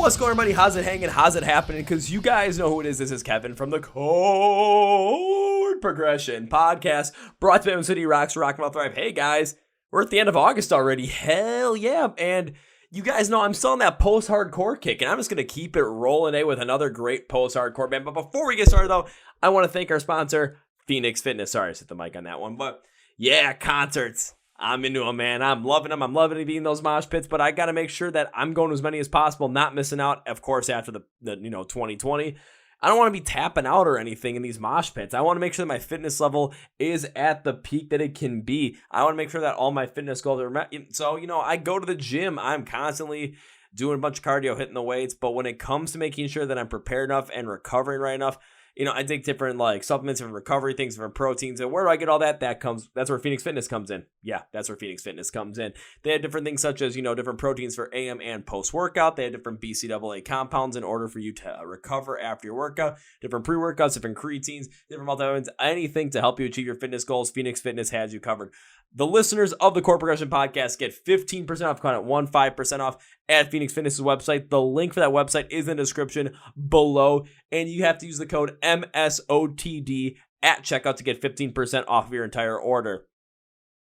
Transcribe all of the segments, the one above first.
What's going on, everybody? How's it hanging? How's it happening? Because you guys know who it is. This is Kevin from the Chord Progression Podcast, brought to you by City Rocks, Rock and Thrive. Hey guys, we're at the end of August already. Hell yeah. And you guys know I'm still on that post-hardcore kick, and I'm just going to keep it rolling today with another great post-hardcore band. But before we get started, though, I want to thank our sponsor, Phoenix Fitness. Sorry, I set the mic on that one. But yeah, concerts. I'm into them, man. I'm loving them. I'm loving being in those mosh pits, but I got to make sure that I'm going to as many as possible, not missing out, of course, after the 2020. I don't want to be tapping out or anything in these mosh pits. I want to make sure that my fitness level is at the peak that it can be. I want to make sure that all my fitness goals are met. So, I go to the gym. I'm constantly doing a bunch of cardio, hitting the weights, but when it comes to making sure that I'm prepared enough and recovering right enough, I take different supplements, different recovery things, different proteins, and where do I get all that? That's where Phoenix Fitness comes in. Yeah, that's where Phoenix Fitness comes in. They have different things such as, different proteins for AM and post-workout. They have different BCAA compounds in order for you to recover after your workout, different pre-workouts, different creatines, different multivitamins, anything to help you achieve your fitness goals. Phoenix Fitness has you covered. The listeners of the Core Progression Podcast get 15% off, 15% off at Phoenix Fitness's website. The link for that website is in the description below, and you have to use the code MSOTD at checkout to get 15% off of your entire order.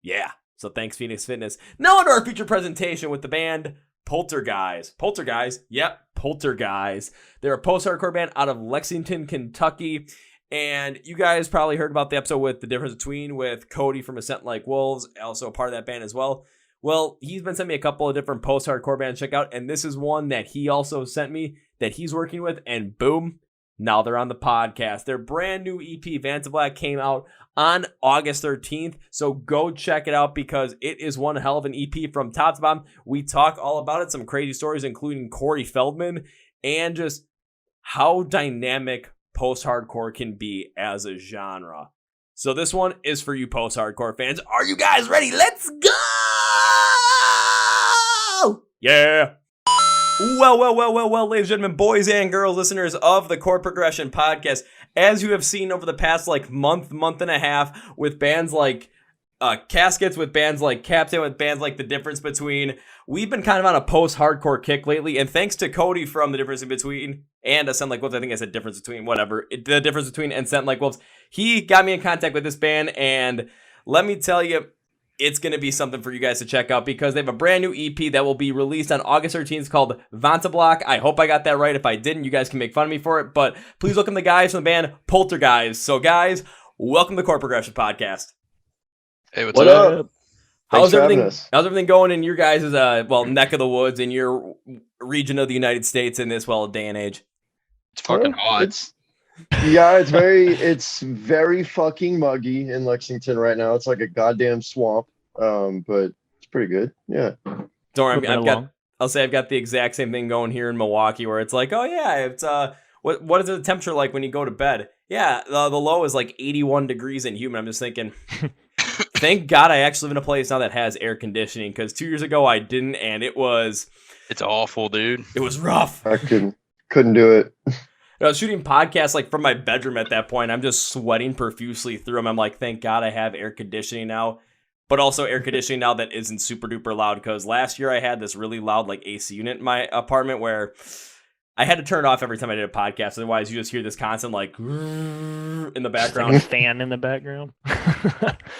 Yeah, so thanks Phoenix Fitness. Now on to our feature presentation with the band Polterguise. Polterguise, yep, Polterguise. They're a post-hardcore band out of Lexington, Kentucky. And you guys probably heard about the episode with The Difference Between with Cody from Ascent Like Wolves, also a part of that band as well. Well, he's been sending me a couple of different post-hardcore bands to check out, and this is one that he also sent me that he's working with, and boom, now they're on the podcast. Their brand new EP, Vantablack, came out on August 13th, so go check it out because it is one hell of an EP from top to bottom. We talk all about it, some crazy stories, including Corey Feldman, and just how dynamic post-hardcore can be as a genre. So this one is for you post-hardcore fans. Are you guys ready? Let's go! Yeah! Well, ladies and gentlemen, boys and girls, listeners of the Core Progression Podcast, as you have seen over the past month and a half with bands like Caskets, with bands like Captain, with bands like The Difference Between, we've been kind of on a post-hardcore kick lately, and thanks to Cody from The Difference Between and Ascent Like Wolves, I think I said Difference Between, whatever, The Difference Between and Ascent Like Wolves, he got me in contact with this band, and let me tell you, it's going to be something for you guys to check out because they have a brand new EP that will be released on August 13th called Vantablack. I hope I got that right. If I didn't, you guys can make fun of me for it, but please welcome the guys from the band Polterguise. So guys, welcome to the Core Progression Podcast. Hey, what's up? How's everything going in your guys' neck of the woods in your region of the United States in this day and age? It's fucking hot. It's very fucking muggy in Lexington right now. It's like a goddamn swamp. But it's pretty good. Yeah. Don't worry, I've got the exact same thing going here in Milwaukee where it's like, oh yeah, it's what is the temperature like when you go to bed? Yeah, the low is 81 degrees and humid. I'm just thinking thank God I actually live in a place now that has air conditioning because 2 years ago I didn't, and it's awful, dude. It was rough. I couldn't do it. I was shooting podcasts from my bedroom at that point. I'm just sweating profusely through them. I'm like, thank God I have air conditioning now, but also air conditioning now that isn't super duper loud because last year I had this really loud AC unit in my apartment where I had to turn it off every time I did a podcast. Otherwise, you just hear this constant in the background. Like a fan in the background.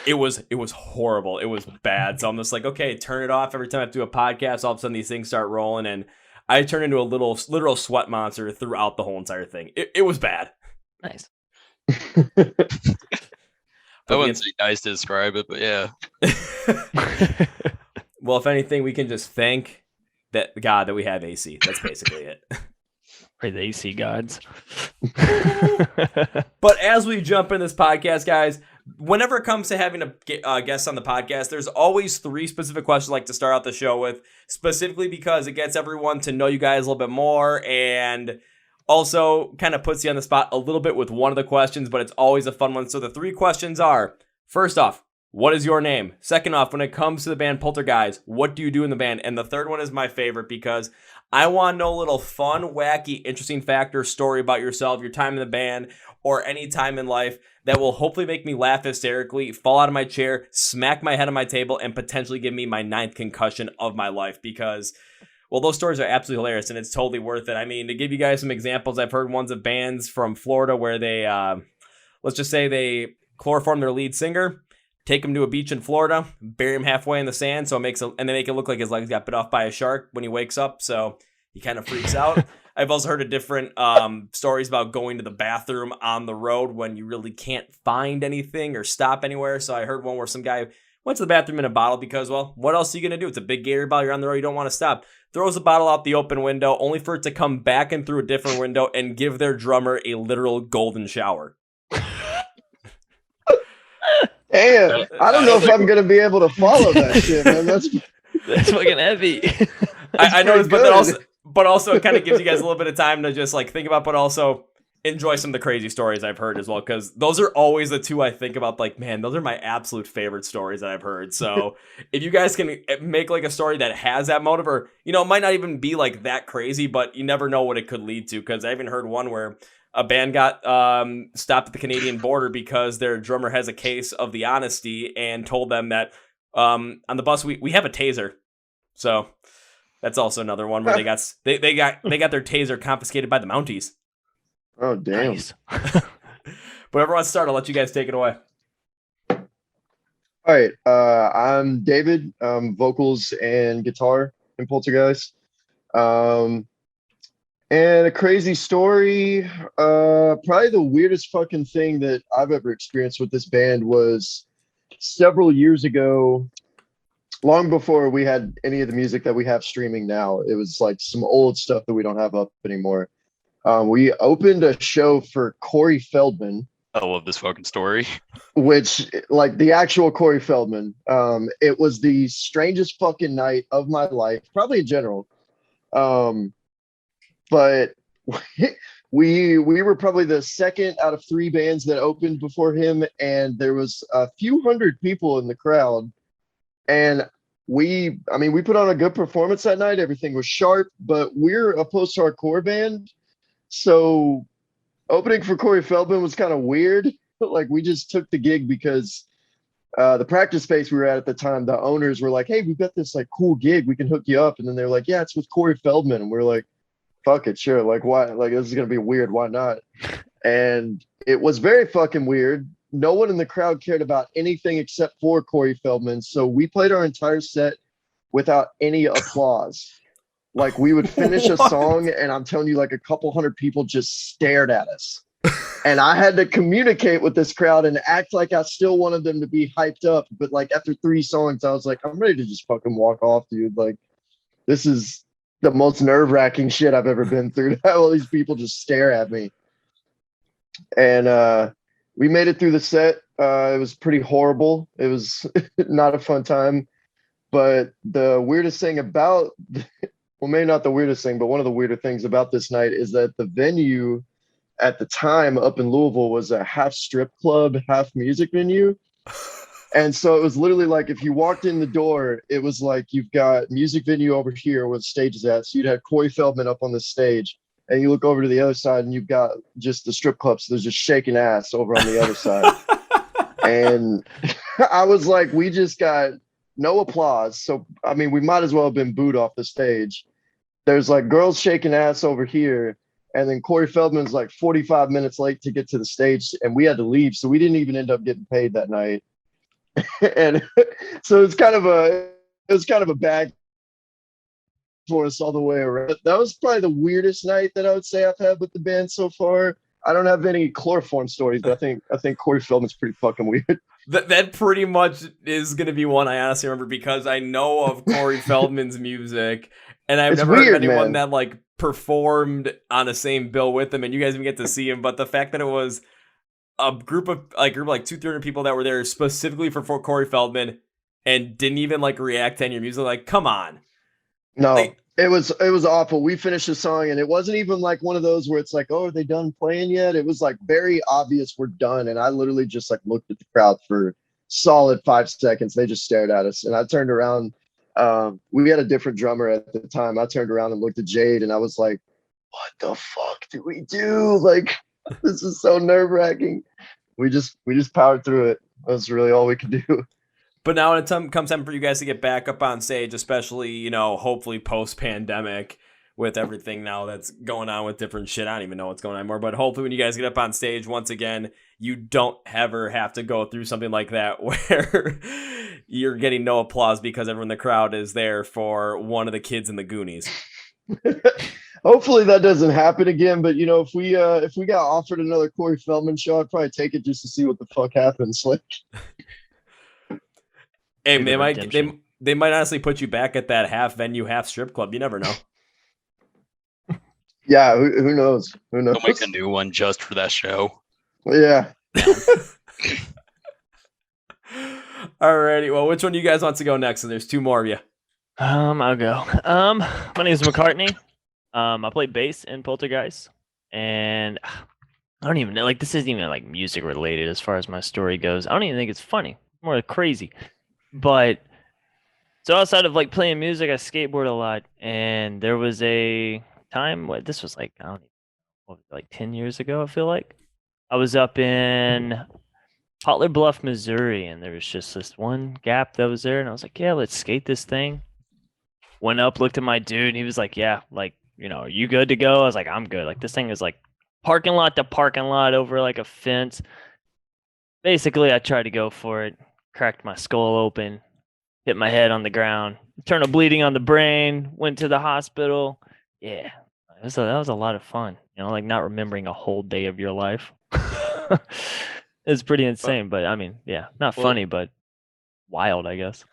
It was horrible. It was bad. So I'm just like, okay, turn it off every time I have to do a podcast. All of a sudden, these things start rolling, and I turned into a literal sweat monster throughout the whole entire thing. It was bad. Nice. I wouldn't say nice to describe it, but yeah. Well, if anything, we can just thank God that we have AC. That's basically it. Pray the AC gods. But as we jump in this podcast, guys, whenever it comes to having a guest on the podcast, there's always 3 specific questions I like to start out the show with, specifically because it gets everyone to know you guys a little bit more and also kind of puts you on the spot a little bit with one of the questions, but it's always a fun one. So the 3 questions are, first off, what is your name? Second off, when it comes to the band Polterguise, what do you do in the band? And the third one is my favorite because I want to know a little fun, wacky, interesting fact or story about yourself, your time in the band, or any time in life that will hopefully make me laugh hysterically, fall out of my chair, smack my head on my table, and potentially give me my 9th concussion of my life because Well, those stories are absolutely hilarious, and it's totally worth it. I mean, to give you guys some examples, I've heard ones of bands from Florida where they, let's just say they chloroform their lead singer, take him to a beach in Florida, bury him halfway in the sand, so and they make it look like his legs got bit off by a shark when he wakes up, so he kind of freaks out. I've also heard of different stories about going to the bathroom on the road when you really can't find anything or stop anywhere. So I heard one where some guy went to the bathroom in a bottle because, well, what else are you going to do? It's a big Gator bottle. You're on the road. You don't want to stop. Throws the bottle out the open window, only for it to come back in through a different window and give their drummer a literal golden shower. Damn, I don't know if I'm going to be able to follow that shit, man. That's fucking heavy. I know this, but also it kind of gives you guys a little bit of time to just like think about, but also enjoy some of the crazy stories I've heard as well, because those are always the two I think about. Like, man, those are my absolute favorite stories that I've heard. So if you guys can make like a story that has that motive, or it might not even be like that crazy, but you never know what it could lead to. Because I even heard one where a band got stopped at the Canadian border because their drummer has a case of the honesty and told them that on the bus we have a taser. So that's also another one where they got their taser confiscated by the Mounties. Oh, damn. Nice. But everyone start. I'll let you guys take it away. All right. I'm David, vocals and guitar in Polterguise. And a crazy story. Probably the weirdest fucking thing that I've ever experienced with this band was several years ago, long before we had any of the music that we have streaming now. It was like some old stuff that we don't have up anymore. We opened a show for Corey Feldman. I love this fucking story. Which, like, the actual Corey Feldman. It was the strangest fucking night of my life, probably in general. But we were probably the second out of 3 bands that opened before him, and there was a few hundred people in the crowd. And we put on a good performance that night. Everything was sharp, but we're a post-hardcore band. So opening for Corey Feldman was kind of weird. Like, we just took the gig because the practice space we were at the time, the owners were like, hey, we've got this like cool gig. We can hook you up. And then they're like, yeah, it's with Corey Feldman. And we're like, fuck it, sure. Like, why? Like, this is going to be weird. Why not? And it was very fucking weird. No one in the crowd cared about anything except for Corey Feldman. So we played our entire set without any applause. Like, we would finish a song, and I'm telling you, like, a couple hundred people just stared at us. And I had to communicate with this crowd and act like I still wanted them to be hyped up. But, like, after 3 songs, I was like, I'm ready to just fucking walk off, dude. Like, this is the most nerve-wracking shit I've ever been through, to have all these people just stare at me. And we made it through the set. It was pretty horrible. It was not a fun time. But the weirdest thing about... well, maybe not the weirdest thing, but one of the weirder things about this night is that the venue at the time up in Louisville was a half strip club, half music venue. And so it was literally like, if you walked in the door, it was like, you've got music venue over here where the stage is at. So you'd have Corey Feldman up on the stage, and you look over to the other side and you've got just the strip club. So there's just shaking ass over on the other side. And I was like, we just got no applause. So, I mean, we might as well have been booed off the stage. There's like girls shaking ass over here. And then Corey Feldman's like 45 minutes late to get to the stage, and we had to leave. So we didn't even end up getting paid that night. And so it was kind of a bag for us all the way around. That was probably the weirdest night that I would say I've had with the band so far. I don't have any chloroform stories, but I think Corey Feldman's pretty fucking weird. That pretty much is going to be one I honestly remember, because I know of Corey Feldman's music, and I've never heard of anyone that like performed on the same bill with him, and you guys even get to see him. But the fact that it was a group of like 200-300 people that were there specifically for Corey Feldman and didn't even like react to any of your music, like, come on. No. Like, it was awful. We finished the song, and it wasn't even like one of those where it's like, oh, are they done playing yet? It was like very obvious we're done. And I literally just like looked at the crowd for solid 5 seconds. They just stared at us. And I turned around. We had a different drummer at the time. I turned around and looked at Jade, and I was like, what the fuck do we do? Like, this is so nerve wracking. We just powered through it. That's really all we could do. But now when it comes time for you guys to get back up on stage, especially, you know, hopefully post-pandemic with everything now that's going on with different shit. I don't even know what's going on anymore. But hopefully when you guys get up on stage once again, you don't ever have to go through something like that where you're getting no applause because everyone in the crowd is there for one of the kids in the Goonies. Hopefully that doesn't happen again. But you know, if we got offered another Corey Feldman show, I'd probably take it just to see what the fuck happens. Like, hey, they might honestly put you back at that half venue, half strip club. You never know. Yeah, who knows? Who knows? They'll make a new one just for that show. Yeah. Alrighty. Well, which one do you guys want to go next? So there's two more of you. I'll go. My name is McCartney. I play bass in Polterguise, and I don't even know. Like, this isn't even like music related as far as my story goes. I don't even think it's funny. More crazy. But so outside of like playing music, I skateboard a lot, and there was a time. This was like, I don't even, what was it, like 10 years ago. I feel like I was up in Potler Bluff, Missouri, and there was just this one gap that was there, and I was like, yeah, let's skate this thing. Went up, looked at my dude, and he was like, yeah, like, you know, are you good to go? I was like, I'm good. Like, this thing is like parking lot to parking lot over like a fence. Basically, I tried to go for it, cracked my skull open, hit my head on the ground, internal bleeding on the brain, went to the hospital. Yeah, that was a lot of fun. You know, like not remembering a whole day of your life. It's pretty insane, but I mean, yeah, not funny, but wild, I guess.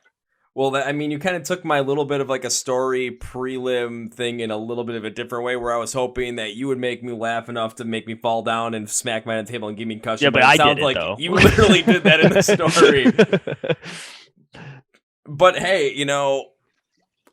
Well, I mean, you kind of took my little bit of like a story prelim thing in a little bit of a different way, where I was hoping that you would make me laugh enough to make me fall down and smack my head on the table and give me a concussion. Yeah, but I sounds did it, like though. You literally did that in the story. But hey, you know,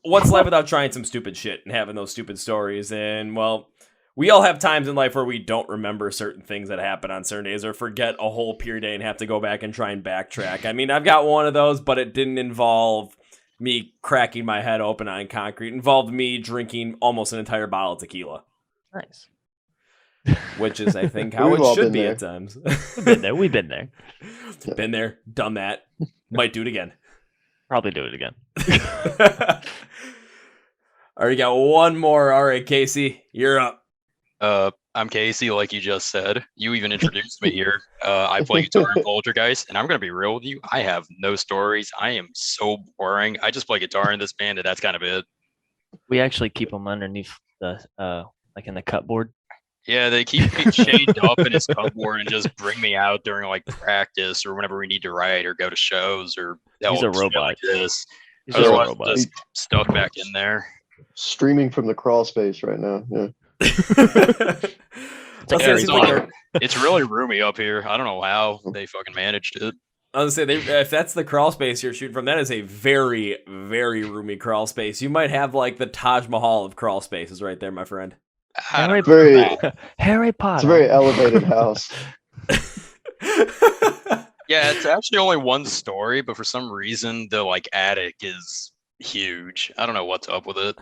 what's life without trying some stupid shit and having those stupid stories? And well, we all have times in life where we don't remember certain things that happen on certain days or forget a whole period day and have to go back and try and backtrack. I mean, I've got one of those, but it didn't involve me cracking my head open on concrete. It involved me drinking almost an entire bottle of tequila. Nice. Which is, I think, how it should be at times. We've been there. We've been there. Been there, done that. Might do it again. Probably do it again. All right, got one more. All right, Casey, you're up. I'm Casey, like you just said. You even introduced me here. I play guitar in Poltergeist, and I'm going to be real with you. I have no stories. I am so boring. I just play guitar in this band, and that's kind of it. We actually keep them underneath the, like in the cupboard. Yeah, they keep me chained up in his cupboard and just bring me out during like practice or whenever we need to write or go to shows or He's a robot. like this. He's Otherwise, a robot. just stuck back in there. Streaming from the crawl space right now. Yeah. It's really roomy up here. I don't know how they fucking managed it. I was gonna say, if that's the crawl space you're shooting from, that is a very, very roomy crawl space. You might have like the Taj Mahal of crawl spaces right there, my friend. Harry Potter. Potter. It's a very elevated house. Yeah, it's actually only one story, but for some reason the like attic is huge. I don't know what's up with it.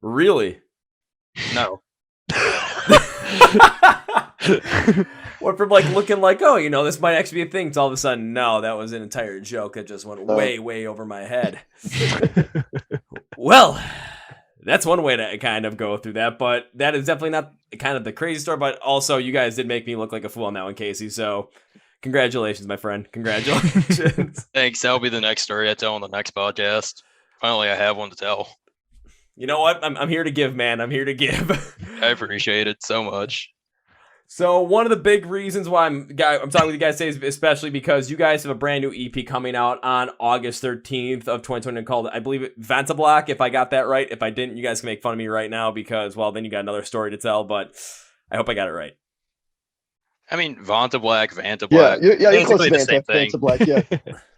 Really? No. What from like looking like, oh, you know, this might actually be a thing, to all of a sudden, no, that was an entire joke that just went way, way over my head. Well, that's one way to kind of go through that, but that is definitely not kind of the crazy story, but also you guys did make me look like a fool on that one, Casey, so congratulations, my friend. Congratulations. Thanks. That'll be the next story I tell on the next podcast. Finally, I have one to tell. You know what? I'm here to give, man. I'm here to give. I appreciate it so much. So one of the big reasons why I'm talking with you guys today is especially because you guys have a brand new EP coming out on August 13th of 2020 called, I believe, Vantablack, if I got that right. If I didn't, you guys can make fun of me right now because, well, then you got another story to tell, but I hope I got it right. I mean, Vantablack. Yeah, you're close to the same thing. Vantablack, yeah.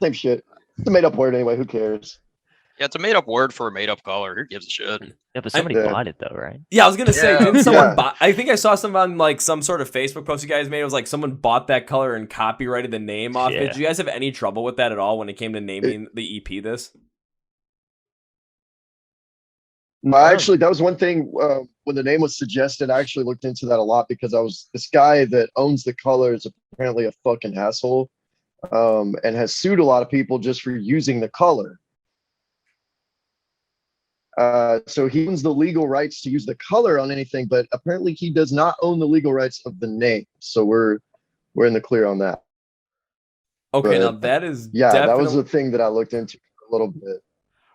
Same shit. It's a made-up word anyway. Who cares? Yeah, it's a made-up word for a made-up color. Who gives a shit? Yeah, but somebody bought it though, right? Yeah, I was gonna say, didn't someone Yeah. buy? I think I saw some on like some sort of Facebook post you guys made. It was like someone bought that color and copyrighted the name off it. Yeah. Did you guys have any trouble with that at all when it came to naming the EP this? No, actually, that was one thing when the name was suggested. I actually looked into that a lot because this guy that owns the color is apparently a fucking asshole. and has sued a lot of people just for using the color. So he owns the legal rights to use the color on anything, but apparently he does not own the legal rights of the name. So we're in the clear on that. Okay, now But, that is that was the thing that I looked into for a little bit.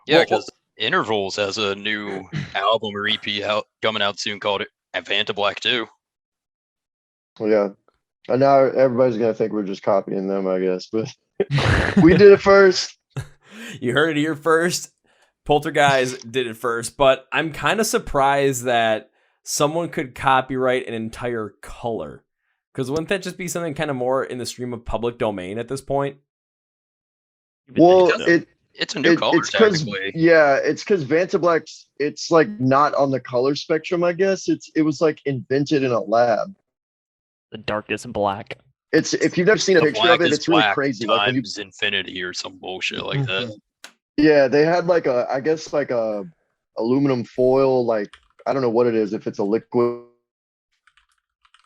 Yeah, because Intervals has a new album or EP coming out soon called Vantablack too. Yeah. And now everybody's going to think we're just copying them, I guess. But we did it first. You heard it here first. Polterguise did it first, but I'm kind of surprised that someone could copyright an entire color. Because wouldn't that just be something kind of more in the stream of public domain at this point? Well, it's a new color technically. Yeah, it's because Vantablack's, it's like not on the color spectrum, I guess. It was like invented in a lab. The darkest black. It's, if you've never seen a picture of it, it's really crazy. Like when you infinity or some bullshit like that. Yeah, they had like I guess like a aluminum foil, like I don't know what it is, if it's a liquid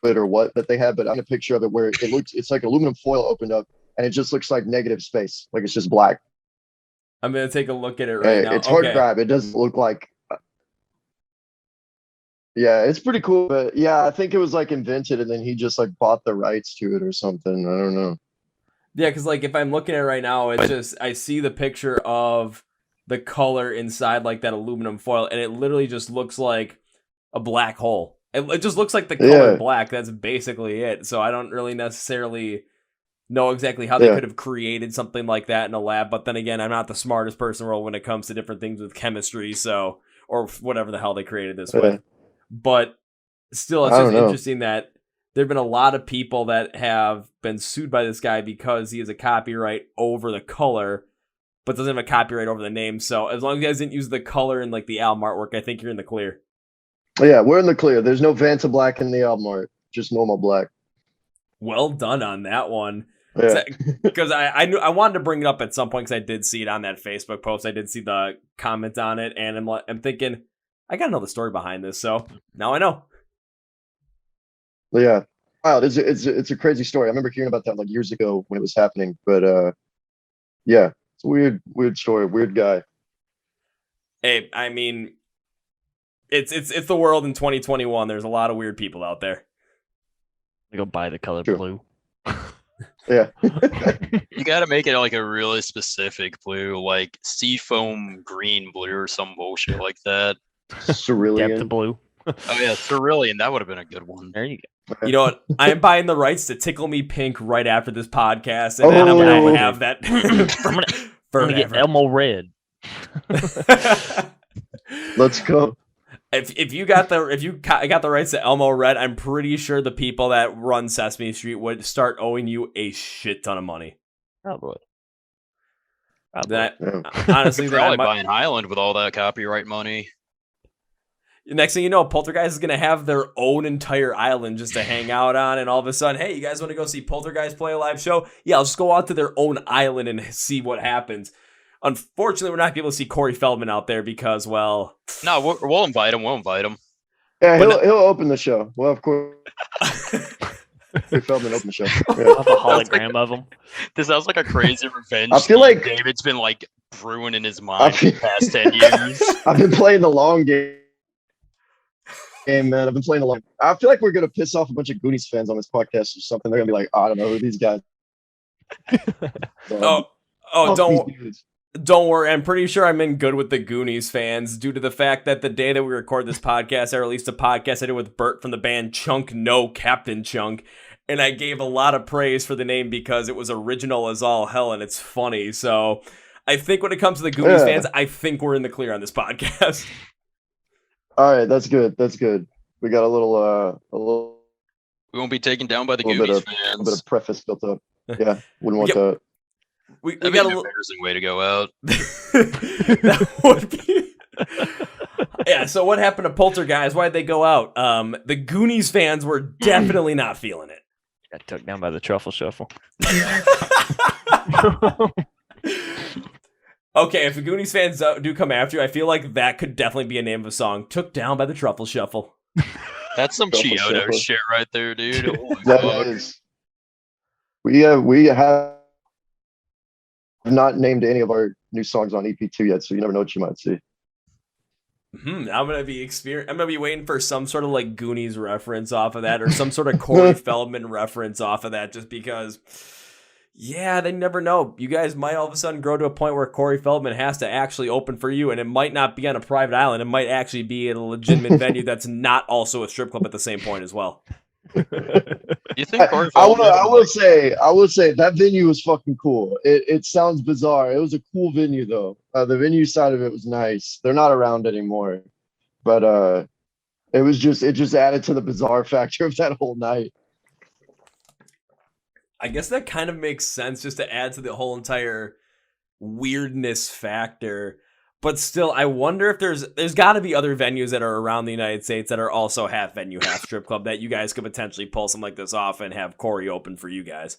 or what that they had, but I'm a picture of it where it's like aluminum foil opened up and it just looks like negative space, like it's just black. I'm gonna take a look at it right now. It's hard to grab. It doesn't look like. Yeah, it's pretty cool, but yeah, I think it was like invented and then he just like bought the rights to it or something. I don't know. Yeah, because like if I'm looking at it right now, it's just I see the picture of the color inside like that aluminum foil, and it literally just looks like a black hole. It just looks like the color black. That's basically it. So I don't really necessarily know exactly how they could have created something like that in a lab. But then again, I'm not the smartest person in the world when it comes to different things with chemistry, so or whatever the hell they created this with. But still, it's just interesting that there have been a lot of people that have been sued by this guy because he has a copyright over the color, but doesn't have a copyright over the name. So as long as he doesn't use the color in like the album artwork, I think you're in the clear. Yeah, we're in the clear. There's no Vantablack in the album art, just normal black. Well done on that one. Yeah. Because I knew I wanted to bring it up at some point because I did see it on that Facebook post. I did see the comment on it, and I'm thinking I gotta know the story behind this. So now I know. Yeah, wow, it's a crazy story. I remember hearing about that like years ago when it was happening. But yeah, it's a weird story, weird guy. Hey, I mean, it's the world in 2021. There's a lot of weird people out there. I go buy the color blue. Yeah, you got to make it like a really specific blue, like seafoam green blue or some bullshit like that. Cerulean. Depth blue. Oh yeah, cerulean. That would have been a good one. There you go. You know what? I'm buying the rights to Tickle Me Pink right after this podcast, and then I'm gonna have that. I'm gonna get Elmo Red. Let's go. If you got the rights to Elmo Red, I'm pretty sure the people that run Sesame Street would start owing you a shit ton of money. Probably. Honestly, probably buying Highland with all that copyright money. Next thing you know, Poltergeist is going to have their own entire island just to hang out on, and all of a sudden, hey, you guys want to go see Poltergeist play a live show? Yeah, I'll just go out to their own island and see what happens. Unfortunately, we're not going to be able to see Corey Feldman out there because, well... No, we'll invite him. Yeah, he'll open the show. Well, of course. Corey Feldman open the show. Yeah. I'll have a hologram of him. This sounds like a crazy revenge. I feel like David's been like brewing in his mind for the past 10 years. I've been playing the long game. Man, I've been playing a lot. I feel like we're gonna piss off a bunch of Goonies fans on this podcast or something. They're gonna be like, I don't know who these guys. Don't worry. I'm pretty sure I'm in good with the Goonies fans due to the fact that the day that we record this podcast, I released a podcast I did with Bert from the band Chunk No Captain Chunk, and I gave a lot of praise for the name because it was original as all hell and it's funny. So I think when it comes to the Goonies fans, I think we're in the clear on this podcast. All right, that's good. That's good. We got a little. We won't be taken down by the Goonies fans. A bit of preface built up. Yeah, wouldn't want that. We got an embarrassing way to go out. That would be. Yeah. So what happened to Poltergeist? Why'd they go out? The Goonies fans were definitely not feeling it. Got took down by the truffle shuffle. Okay, if the Goonies fans do come after you, I feel like that could definitely be a name of a song. Took down by the truffle shuffle. That's some Chiodo shit right there, dude. That is. We have I've not named any of our new songs on EP2 yet, so you never know what you might see. I'm gonna be waiting for some sort of like Goonies reference off of that, or some sort of Corey Feldman reference off of that, just because. Yeah, they never know. You guys might all of a sudden grow to a point where Corey Feldman has to actually open for you, and it might not be on a private island. It might actually be in a legitimate venue that's not also a strip club at the same point as well. You think Corey I Feldman? will say that venue was fucking cool. It sounds bizarre. It was a cool venue though. The venue side of it was nice. They're not around anymore, but it just added to the bizarre factor of that whole night. I guess that kind of makes sense, just to add to the whole entire weirdness factor. But still, I wonder if there's got to be other venues that are around the United States that are also half venue, half strip club that you guys could potentially pull something like this off and have Corey open for you guys.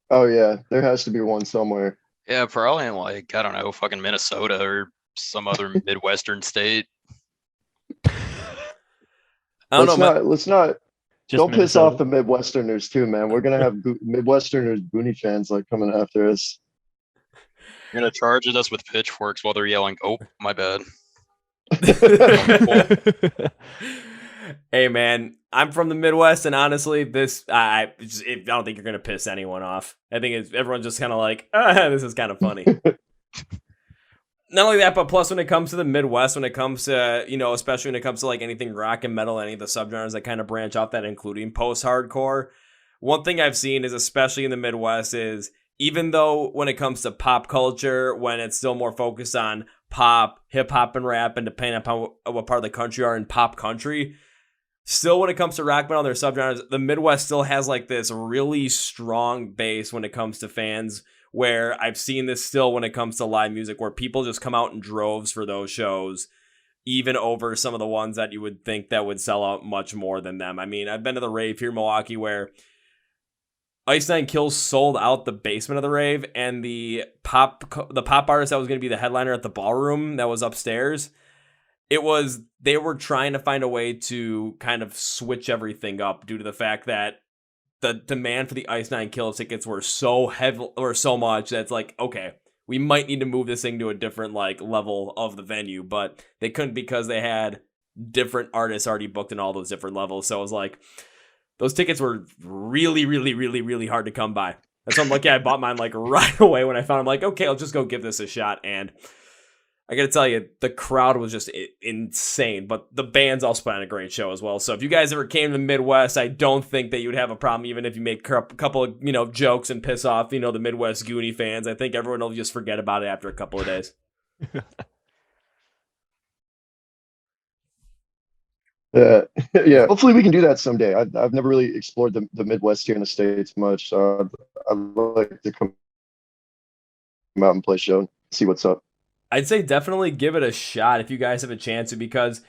Oh yeah, there has to be one somewhere. Yeah, probably in like, I don't know, fucking Minnesota or some other Midwestern state. I don't know. Let's not. Just Don't piss Minnesota. off the Midwesterners too, man. We're gonna have Midwesterners Goonie fans like coming after us. You're gonna charge at us with pitchforks while they're yelling, "Oh, my bad." Hey man, I'm from the Midwest, and honestly, I don't think you're gonna piss anyone off. I think everyone's just kind of like, this is kind of funny. Not only that, but plus when it comes to the Midwest, when it comes to, especially when it comes to like anything rock and metal, any of the subgenres that kind of branch off that, including post-hardcore, one thing I've seen is, especially in the Midwest, is even though when it comes to pop culture, when it's still more focused on pop, hip hop, and rap, and depending upon what part of the country you are in pop country, still when it comes to rock metal and their subgenres, the Midwest still has like this really strong base when it comes to fans, where I've seen this still when it comes to live music, where people just come out in droves for those shows, even over some of the ones that you would think that would sell out much more than them. I mean, I've been to the rave here in Milwaukee where Ice Nine Kills sold out the basement of the rave, and the pop artist that was going to be the headliner at the ballroom that was upstairs, they were trying to find a way to kind of switch everything up due to the fact that the demand for the Ice Nine Kills tickets were so heavy or so much that it's like, okay, we might need to move this thing to a different like level of the venue, but they couldn't because they had different artists already booked in all those different levels. So it was like, those tickets were really, really, really, really hard to come by. And so I'm lucky I bought mine like right away when I found. I'm like, okay, I'll just go give this a shot. And I got to tell you, the crowd was just insane. But the band's also put on a great show as well. So if you guys ever came to the Midwest, I don't think that you would have a problem, even if you make a couple of jokes and piss off the Midwest Goonie fans. I think everyone will just forget about it after a couple of days. Yeah. Hopefully we can do that someday. I've never really explored the Midwest here in the States much, so I'd like to come out and play a show and see what's up. I'd say definitely give it a shot if you guys have a chance to, because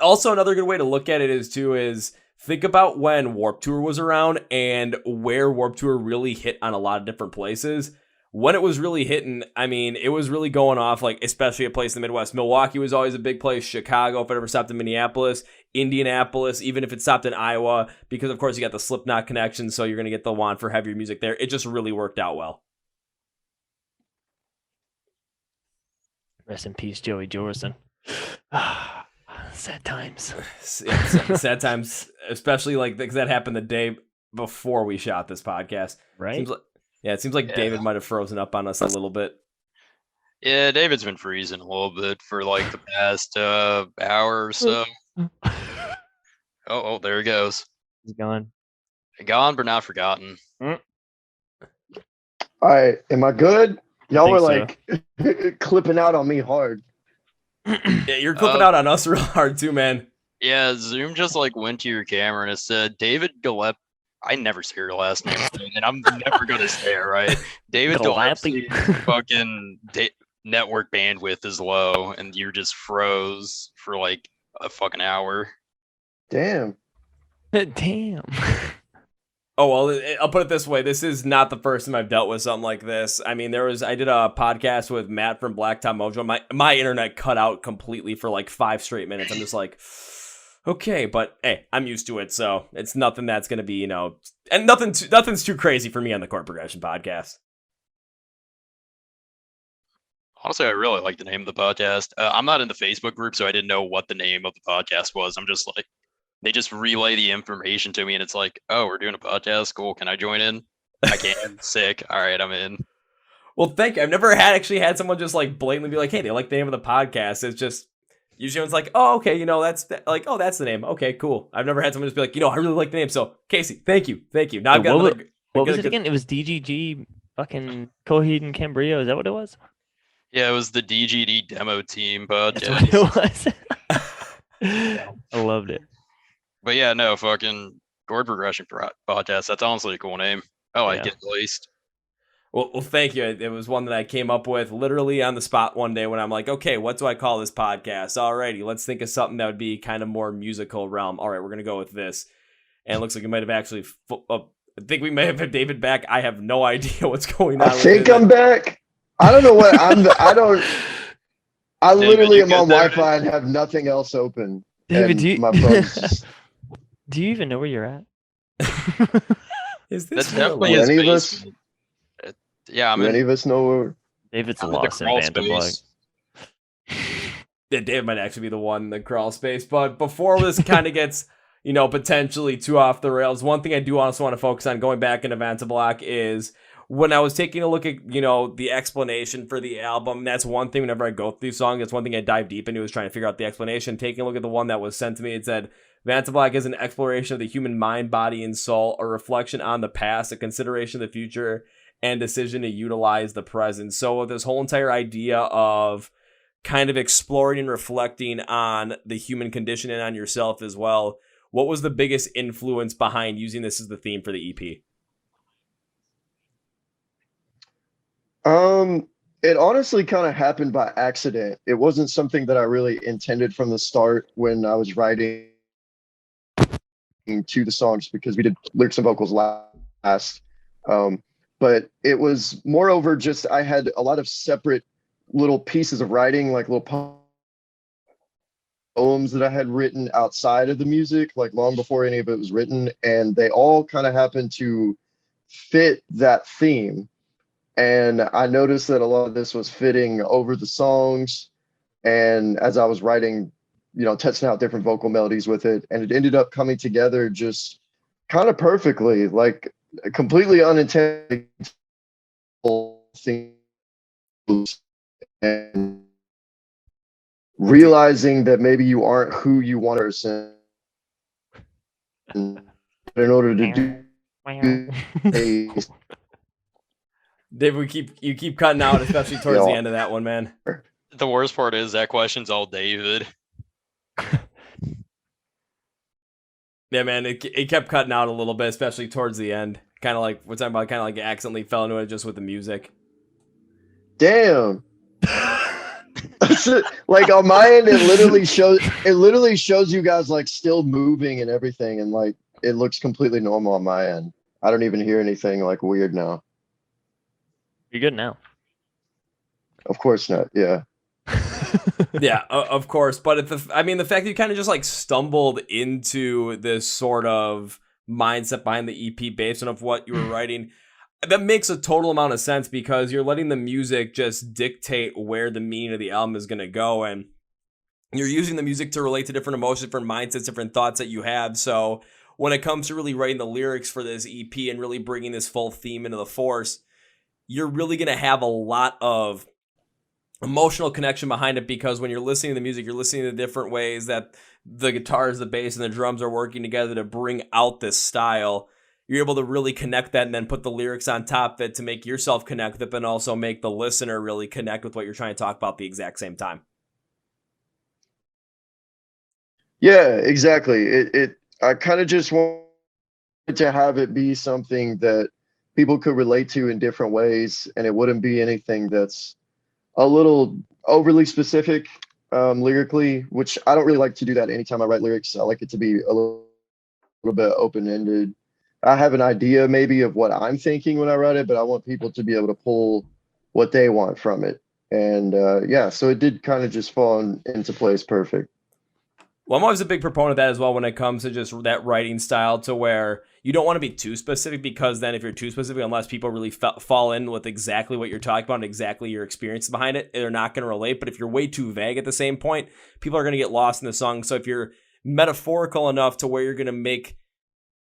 also another good way to look at it is think about when Warped Tour was around and where Warped Tour really hit on a lot of different places. When it was really hitting, I mean, it was really going off, like, especially a place in the Midwest. Milwaukee was always a big place. Chicago, if it ever stopped in Minneapolis. Indianapolis, even if it stopped in Iowa, because, of course, you got the Slipknot connection, so you're going to get the want for heavier music there. It just really worked out well. Rest in peace, Joey Jordison. Sad times. Sad times, especially because that happened the day before we shot this podcast. Right? It seems like David might have frozen up on us a little bit. Yeah, David's been freezing a little bit for like the past hour or so. Oh, there he goes. He's gone. Gone but not forgotten. All right, am I good? Y'all were think like clipping out on me hard. Yeah, you're clipping out on us real hard too, man. Yeah, Zoom just like went to your camera and it said David Gillespie. I never say your last name, and I'm never gonna say it right. David Gillespie. Fucking network bandwidth is low, and you just froze for like a fucking hour. Damn. Damn. Oh, well, I'll put it this way. This is not the first time I've dealt with something like this. I mean, I did a podcast with Matt from Blacktop Mojo. My internet cut out completely for like 5 straight minutes. I'm just like, okay, but hey, I'm used to it. So it's nothing that's going to be, and nothing's too crazy for me on the Chord Progression podcast. Honestly, I really like the name of the podcast. I'm not in the Facebook group, so I didn't know what the name of the podcast was. I'm just like, they just relay the information to me, and it's like, oh, we're doing a podcast. Cool. Can I join in? I can. Sick. All right, I'm in. Well, thank you. I've never actually had someone just like blatantly be like, "Hey, they like the name of the podcast." It's just usually it's like, "Oh, okay, like, oh, that's the name. Okay, cool." I've never had someone just be like, "I really like the name." So, Casey, thank you. Now I've got another. What was it again? It was DGG, fucking Coheed and Cambria. Is that what it was? Yeah, it was the DGD demo team That's podcast. what it was. I loved it. But yeah, no, fucking chord progression podcast. That's honestly a cool name. I like it at least. Well, thank you. It was one that I came up with literally on the spot one day when I'm like, okay, what do I call this podcast? Alrighty, let's think of something that would be kind of more musical realm. All right, we're going to go with this. And it looks like it might have actually, I think we may have had David back. I have no idea what's going on. I think I'm back. I don't know what I literally am on Wi-Fi and have nothing else open. David, my phone's just... do you even know where you're at? Is this That's definitely his basement. Yeah, many of us know where David's lost in Vantablack. Yeah, Dave might actually be the one in the crawl space. But before this kind of gets, potentially too off the rails, one thing I do also want to focus on going back into Vantablack is when I was taking a look at, the explanation for the album. That's one thing whenever I go through songs. That's one thing I dive deep into is trying to figure out the explanation. Taking a look at the one that was sent to me, it said, Vantablack is an exploration of the human mind, body, and soul, a reflection on the past, a consideration of the future, and decision to utilize the present. So this whole entire idea of kind of exploring and reflecting on the human condition and on yourself as well, what was the biggest influence behind using this as the theme for the EP? It honestly kind of happened by accident. It wasn't something that I really intended from the start when I was writing to the songs, because we did lyrics and vocals last. But it was moreover just I had a lot of separate little pieces of writing, like little poems that I had written outside of the music, like long before any of it was written, and they all kind of happened to fit that theme. And I noticed that a lot of this was fitting over the songs, and as I was writing, testing out different vocal melodies with it, and it ended up coming together just kind of perfectly, like completely unintended things, and realizing that maybe you aren't who you want to person in order to do Dave, you keep cutting out, especially towards the end of that one, man. The worst part is that question's all David. Yeah, man, it kept cutting out a little bit, especially towards the end. Kind of like we're talking about, kind of like accidentally fell into it just with the music. Damn. Like on my end, it literally shows you guys like still moving and everything, and like it looks completely normal on my end. I don't even hear anything like weird now. You're good now. Of course not. Yeah. Yeah, of course. But the fact that you kind of just like stumbled into this sort of mindset behind the EP based on what you were writing, that makes a total amount of sense, because you're letting the music just dictate where the meaning of the album is going to go. And you're using the music to relate to different emotions, different mindsets, different thoughts that you have. So when it comes to really writing the lyrics for this EP and really bringing this full theme into the force, you're really going to have a lot of emotional connection behind it, because when you're listening to the music, you're listening to the different ways that the guitars, the bass, and the drums are working together to bring out this style. You're able to really connect that and then put the lyrics on top of it to make yourself connect with it, but also make the listener really connect with what you're trying to talk about at the exact same time. Yeah, exactly. I kind of just wanted to have it be something that people could relate to in different ways, and it wouldn't be anything that's a little overly specific lyrically, which I don't really like to do that anytime I write lyrics. I like it to be a little bit open-ended. I have an idea maybe of what I'm thinking when I write it, but I want people to be able to pull what they want from it. And so it did kind of just fall into place perfect. Well, I'm always a big proponent of that as well when it comes to just that writing style, to where you don't want to be too specific, because then if you're too specific, unless people really fall in with exactly what you're talking about and exactly your experience behind it, they're not going to relate. But if you're way too vague at the same point, people are going to get lost in the song. So if you're metaphorical enough to where you're going to make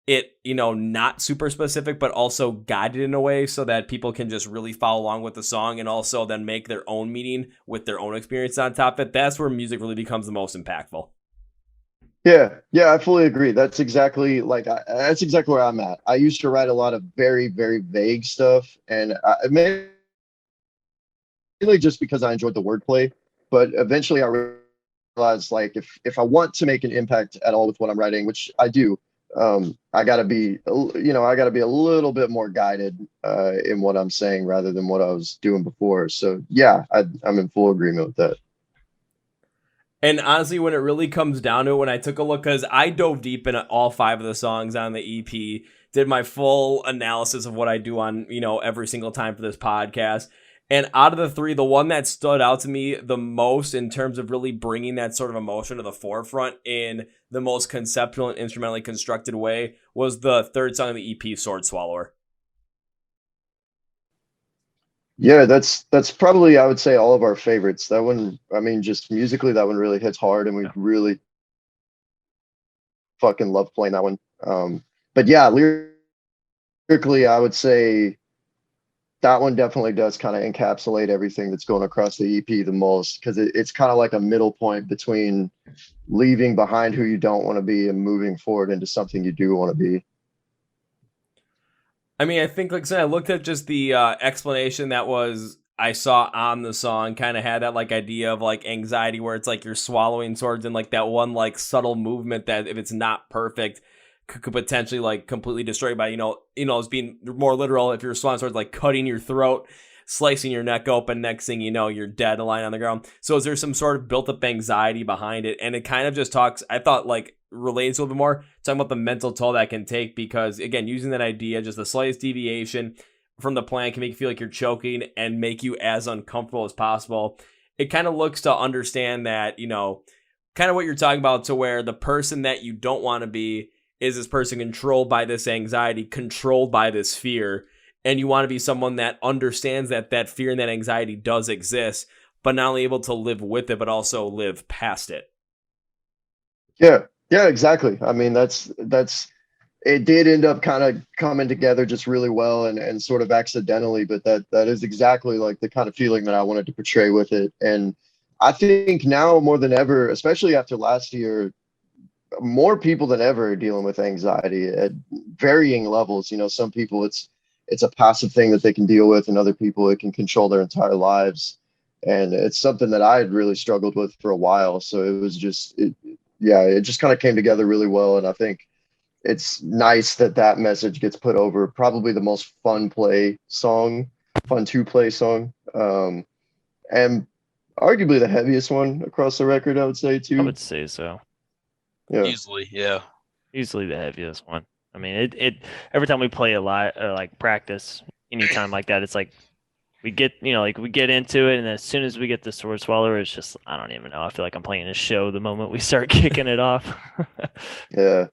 it, not super specific, but also guided in a way so that people can just really follow along with the song, and also then make their own meaning with their own experience on top of it, that's where music really becomes the most impactful. Yeah, I fully agree. That's exactly where I'm at. I used to write a lot of very, very vague stuff, and mainly just because I enjoyed the wordplay. But eventually, I realized, like, if I want to make an impact at all with what I'm writing, which I do, I gotta be a little bit more guided in what I'm saying rather than what I was doing before. So yeah, I'm in full agreement with that. And honestly, when it really comes down to it, when I took a look, because I dove deep in all 5 of the songs on the EP, did my full analysis of what I do on, every single time for this podcast. And out of the 3, the one that stood out to me the most in terms of really bringing that sort of emotion to the forefront in the most conceptual and instrumentally constructed way was the 3rd song of the EP, Swordswallower. Yeah, that's probably, I would say, all of our favorites. That one, I mean, just musically, that one really hits hard, and we really fucking love playing that one. But yeah, lyrically, I would say that one definitely does kind of encapsulate everything that's going across the EP the most, because it's kind of like a middle point between leaving behind who you don't want to be and moving forward into something you do want to be. I mean, I think, like I said, I looked at just the explanation that I saw on the song, kind of had that like idea of like anxiety, where it's like you're swallowing swords, and like that one like subtle movement that, if it's not perfect, could potentially like completely destroy by, as being more literal. If you're swallowing swords, like cutting your throat, slicing your neck open, next thing you know, you're dead, lying on the ground. So is there some sort of built up anxiety behind it? And it kind of just talks, I thought, like, relates a little bit more, talking about the mental toll that can take, because again, using that idea, just the slightest deviation from the plan can make you feel like you're choking and make you as uncomfortable as possible. It kind of looks to understand that, kind of what you're talking about, to where the person that you don't want to be is this person controlled by this anxiety, controlled by this fear. And you want to be someone that understands that that fear and that anxiety does exist, but not only able to live with it, but also live past it. Yeah, exactly. I mean, that's it did end up kind of coming together just really well, and sort of accidentally, but that is exactly like the kind of feeling that I wanted to portray with it. And I think now more than ever, especially after last year, more people than ever are dealing with anxiety at varying levels. Some people it's a passive thing that they can deal with, and other people it can control their entire lives. And it's something that I had really struggled with for a while. So it was just, it just kind of came together really well. And I think it's nice that message gets put over. Probably the most fun to play song, and arguably the heaviest one across the record, I would say too. I would say so. Yeah. Easily, yeah. Easily the heaviest one. I mean, it every time we play a lot, or like practice, anytime like that, it's like we get into it, and as soon as we get the Swordswallower, it's just, I don't even know. I feel like I'm playing a show the moment we start kicking it off. Yeah.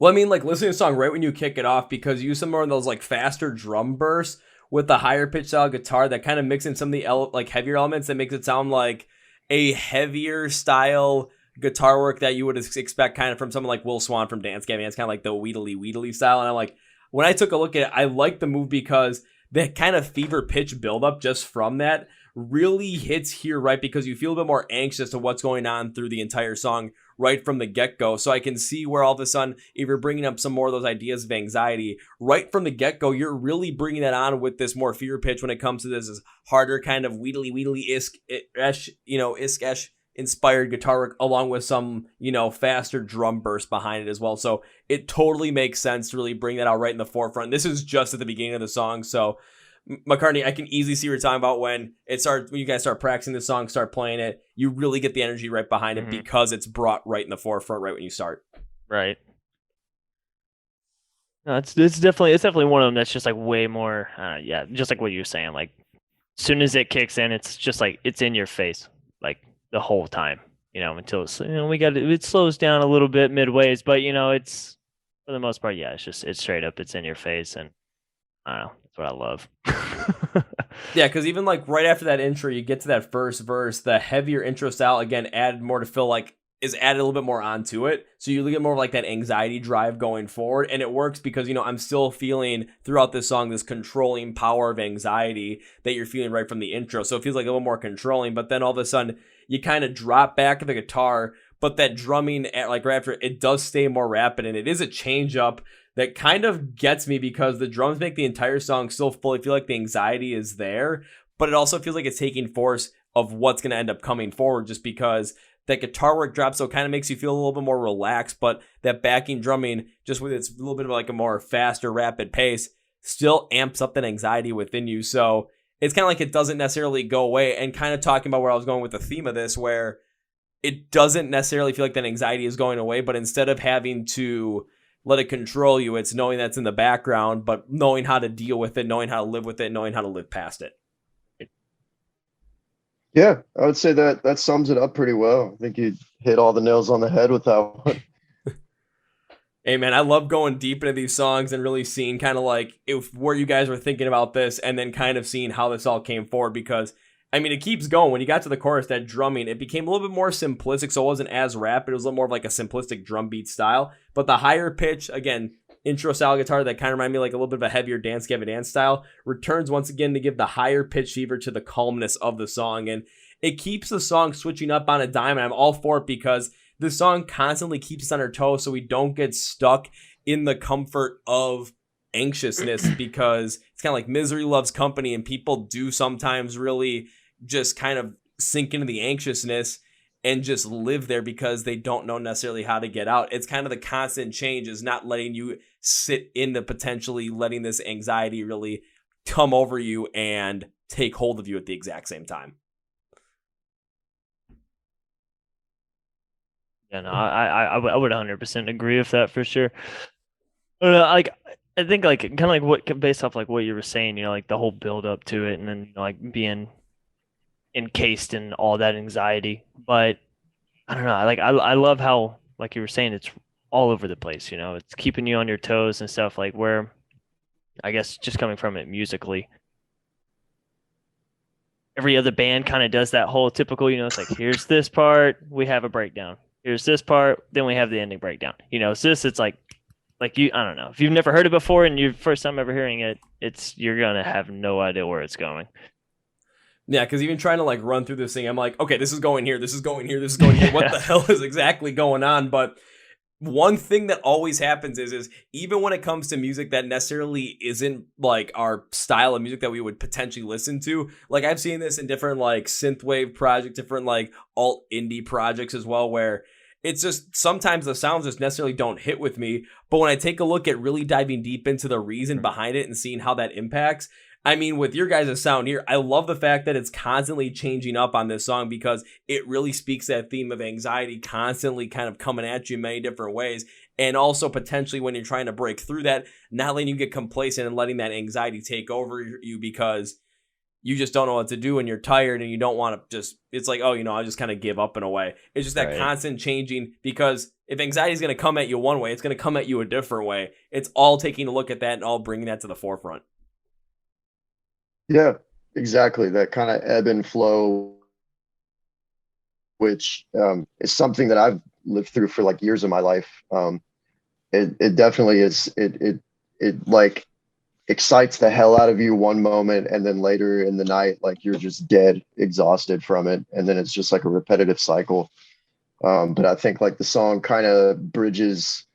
Well, I mean, like, listening to the song right when you kick it off, because you use some more of those like faster drum bursts with the higher pitch style guitar that kind of mix in some of the like heavier elements that makes it sound like a heavier style guitar work that you would expect kind of from someone like Will Swan from Dance Gavin. It's kind of like the Wheedly style. And I'm like, when I took a look at it, I like the move, because the kind of fever pitch buildup just from that really hits here, right? Because you feel a bit more anxious to what's going on through the entire song right from the get-go. So I can see where all of a sudden, if you're bringing up some more of those ideas of anxiety right from the get-go, you're really bringing that on with this more fever pitch when it comes to this harder kind of Wheedly-isk inspired guitar work, along with some, faster drum burst behind it as well. So it totally makes sense to really bring that out right in the forefront. This is just at the beginning of the song. So McCartney, I can easily see what you're talking about when you guys start practicing the song, start playing it, you really get the energy right behind it, because it's brought right in the forefront right when you start. Right. No, it's definitely one of them that's just like way more, just like what you're saying. Like, as soon as it kicks in, it's just like it's in your face, like the whole time. until it's, it slows down a little bit midways, but it's for the most part, yeah, it's straight up, it's in your face, and I don't know, that's what I love. Yeah, because even like right after that intro, you get to that first verse, the heavier intro style again added more to feel like is added a little bit more onto it. So you get more of like that anxiety drive going forward. And it works because, I'm still feeling throughout this song this controlling power of anxiety that you're feeling right from the intro. So it feels like a little more controlling, but then all of a sudden you kind of drop back to the guitar, but that drumming like right after it does stay more rapid, and it is a change up that kind of gets me because the drums make the entire song still fully feel like the anxiety is there, but it also feels like it's taking force of what's going to end up coming forward just because that guitar work drop, so it kind of makes you feel a little bit more relaxed, but that backing drumming, just with its a little bit of like a more faster, rapid pace, still amps up that anxiety within you. So it's kind of like it doesn't necessarily go away, and kind of talking about where I was going with the theme of this, where it doesn't necessarily feel like that anxiety is going away, but instead of having to let it control you, it's knowing that's in the background, but knowing how to deal with it, knowing how to live with it, knowing how to live past it. Yeah, I would say that sums it up pretty well. I think you hit all the nails on the head with that one. Hey man, I love going deep into these songs and really seeing kind of like where you guys were thinking about this, and then kind of seeing how this all came forward, because it keeps going. When you got to the chorus, that drumming, it became a little bit more simplistic, so it wasn't as rapid. It was a little more of like a simplistic drum beat style. But the higher pitch, again, intro style guitar that kind of reminded me like a little bit of a heavier Dance Gavin Dance style, returns once again to give the higher pitch fever to the calmness of the song. And it keeps the song switching up on a dime, and I'm all for it because the song constantly keeps us on our toes so we don't get stuck in the comfort of anxiousness, because it's kind of like misery loves company, and people do sometimes really just kind of sink into the anxiousness and just live there because they don't know necessarily how to get out. It's kind of the constant change is not letting you sit into potentially letting this anxiety really come over you and take hold of you at the exact same time. Yeah, no, I would 100% agree with that for sure. Like, I think like kind of like what, based off like what you were saying, like the whole build up to it, and then like being encased in all that anxiety. But I don't know, I love how, like you were saying, it's all over the place. It's keeping you on your toes and stuff. Like, where I guess just coming from it musically, every other band kind of does that whole typical. It's like, here's this part, we have a breakdown. Here's this part, then we have the ending breakdown. So it's like you, I don't know, if you've never heard it before and your first time ever hearing it, you're gonna have no idea where it's going. Yeah, because even trying to like run through this thing, I'm like, okay, this is going here, this is going here, this is going here. What the hell is exactly going on? But one thing that always happens is even when it comes to music that necessarily isn't like our style of music that we would potentially listen to, like I've seen this in different like synthwave projects, different like alt indie projects as well, where it's just sometimes the sounds just necessarily don't hit with me. But when I take a look at really diving deep into the reason behind it and seeing how that impacts, with your guys' sound here, I love the fact that it's constantly changing up on this song, because it really speaks that theme of anxiety constantly kind of coming at you in many different ways. And also potentially when you're trying to break through that, not letting you get complacent and letting that anxiety take over you because you just don't know what to do and you're tired and you don't want to just, it's like, oh, I just kind of give up in a way. It's just that Right. constant changing, because if anxiety is going to come at you one way, it's going to come at you a different way. It's all taking a look at that and all bringing that to the forefront. Yeah, exactly. That kind of ebb and flow, which is something that I've lived through for like years of my life. It definitely is. It like excites the hell out of you one moment, and then later in the night, like you're just dead, exhausted from it, and then it's just like a repetitive cycle. But I think like the song kind of bridges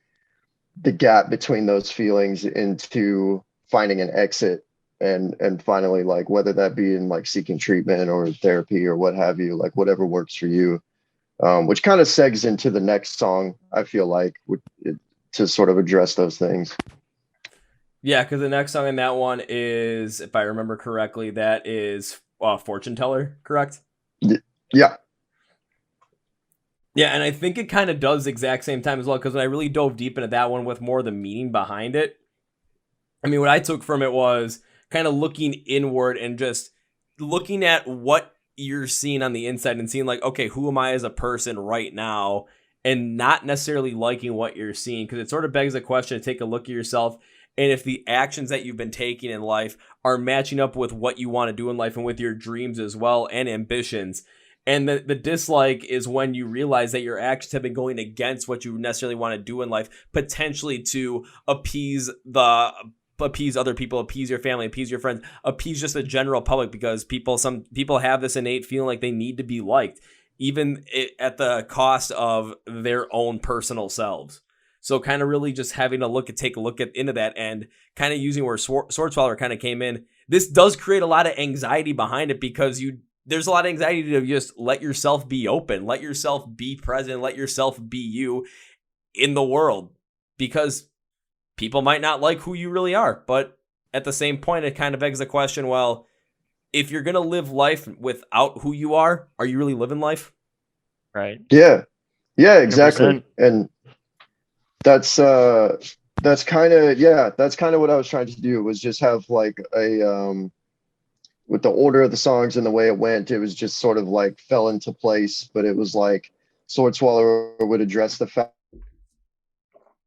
the gap between those feelings into finding an exit. And finally, like whether that be in like seeking treatment or therapy or what have you, like whatever works for you, which kind of segs into the next song, I feel like, to sort of address those things. Yeah, because the next song in that one is, if I remember correctly, that is Fortune Teller, correct? Yeah. Yeah, and I think it kind of does the exact same time as well, because when I really dove deep into that one with more of the meaning behind it, what I took from it was kind of looking inward and just looking at what you're seeing on the inside and seeing like, okay, who am I as a person right now, and not necessarily liking what you're seeing, because it sort of begs the question to take a look at yourself, and if the actions that you've been taking in life are matching up with what you want to do in life and with your dreams as well and ambitions. And the dislike is when you realize that your actions have been going against what you necessarily want to do in life, potentially to appease other people, appease your family, appease your friends, appease just the general public, because some people have this innate feeling like they need to be liked, even at the cost of their own personal selves. So kind of really just having take a look into that, and kind of using where Swordswallower kind of came in. This does create a lot of anxiety behind it, because there's a lot of anxiety to just let yourself be open, let yourself be present, let yourself be you in the world, because people might not like who you really are. But at the same point, it kind of begs the question, well, if you're going to live life without who you are you really living life? Right. Yeah, exactly. 100%. And that's kind of what I was trying to do, was just have like a with the order of the songs and the way it went, it was just sort of like fell into place. But it was like Swordswallower would address the fact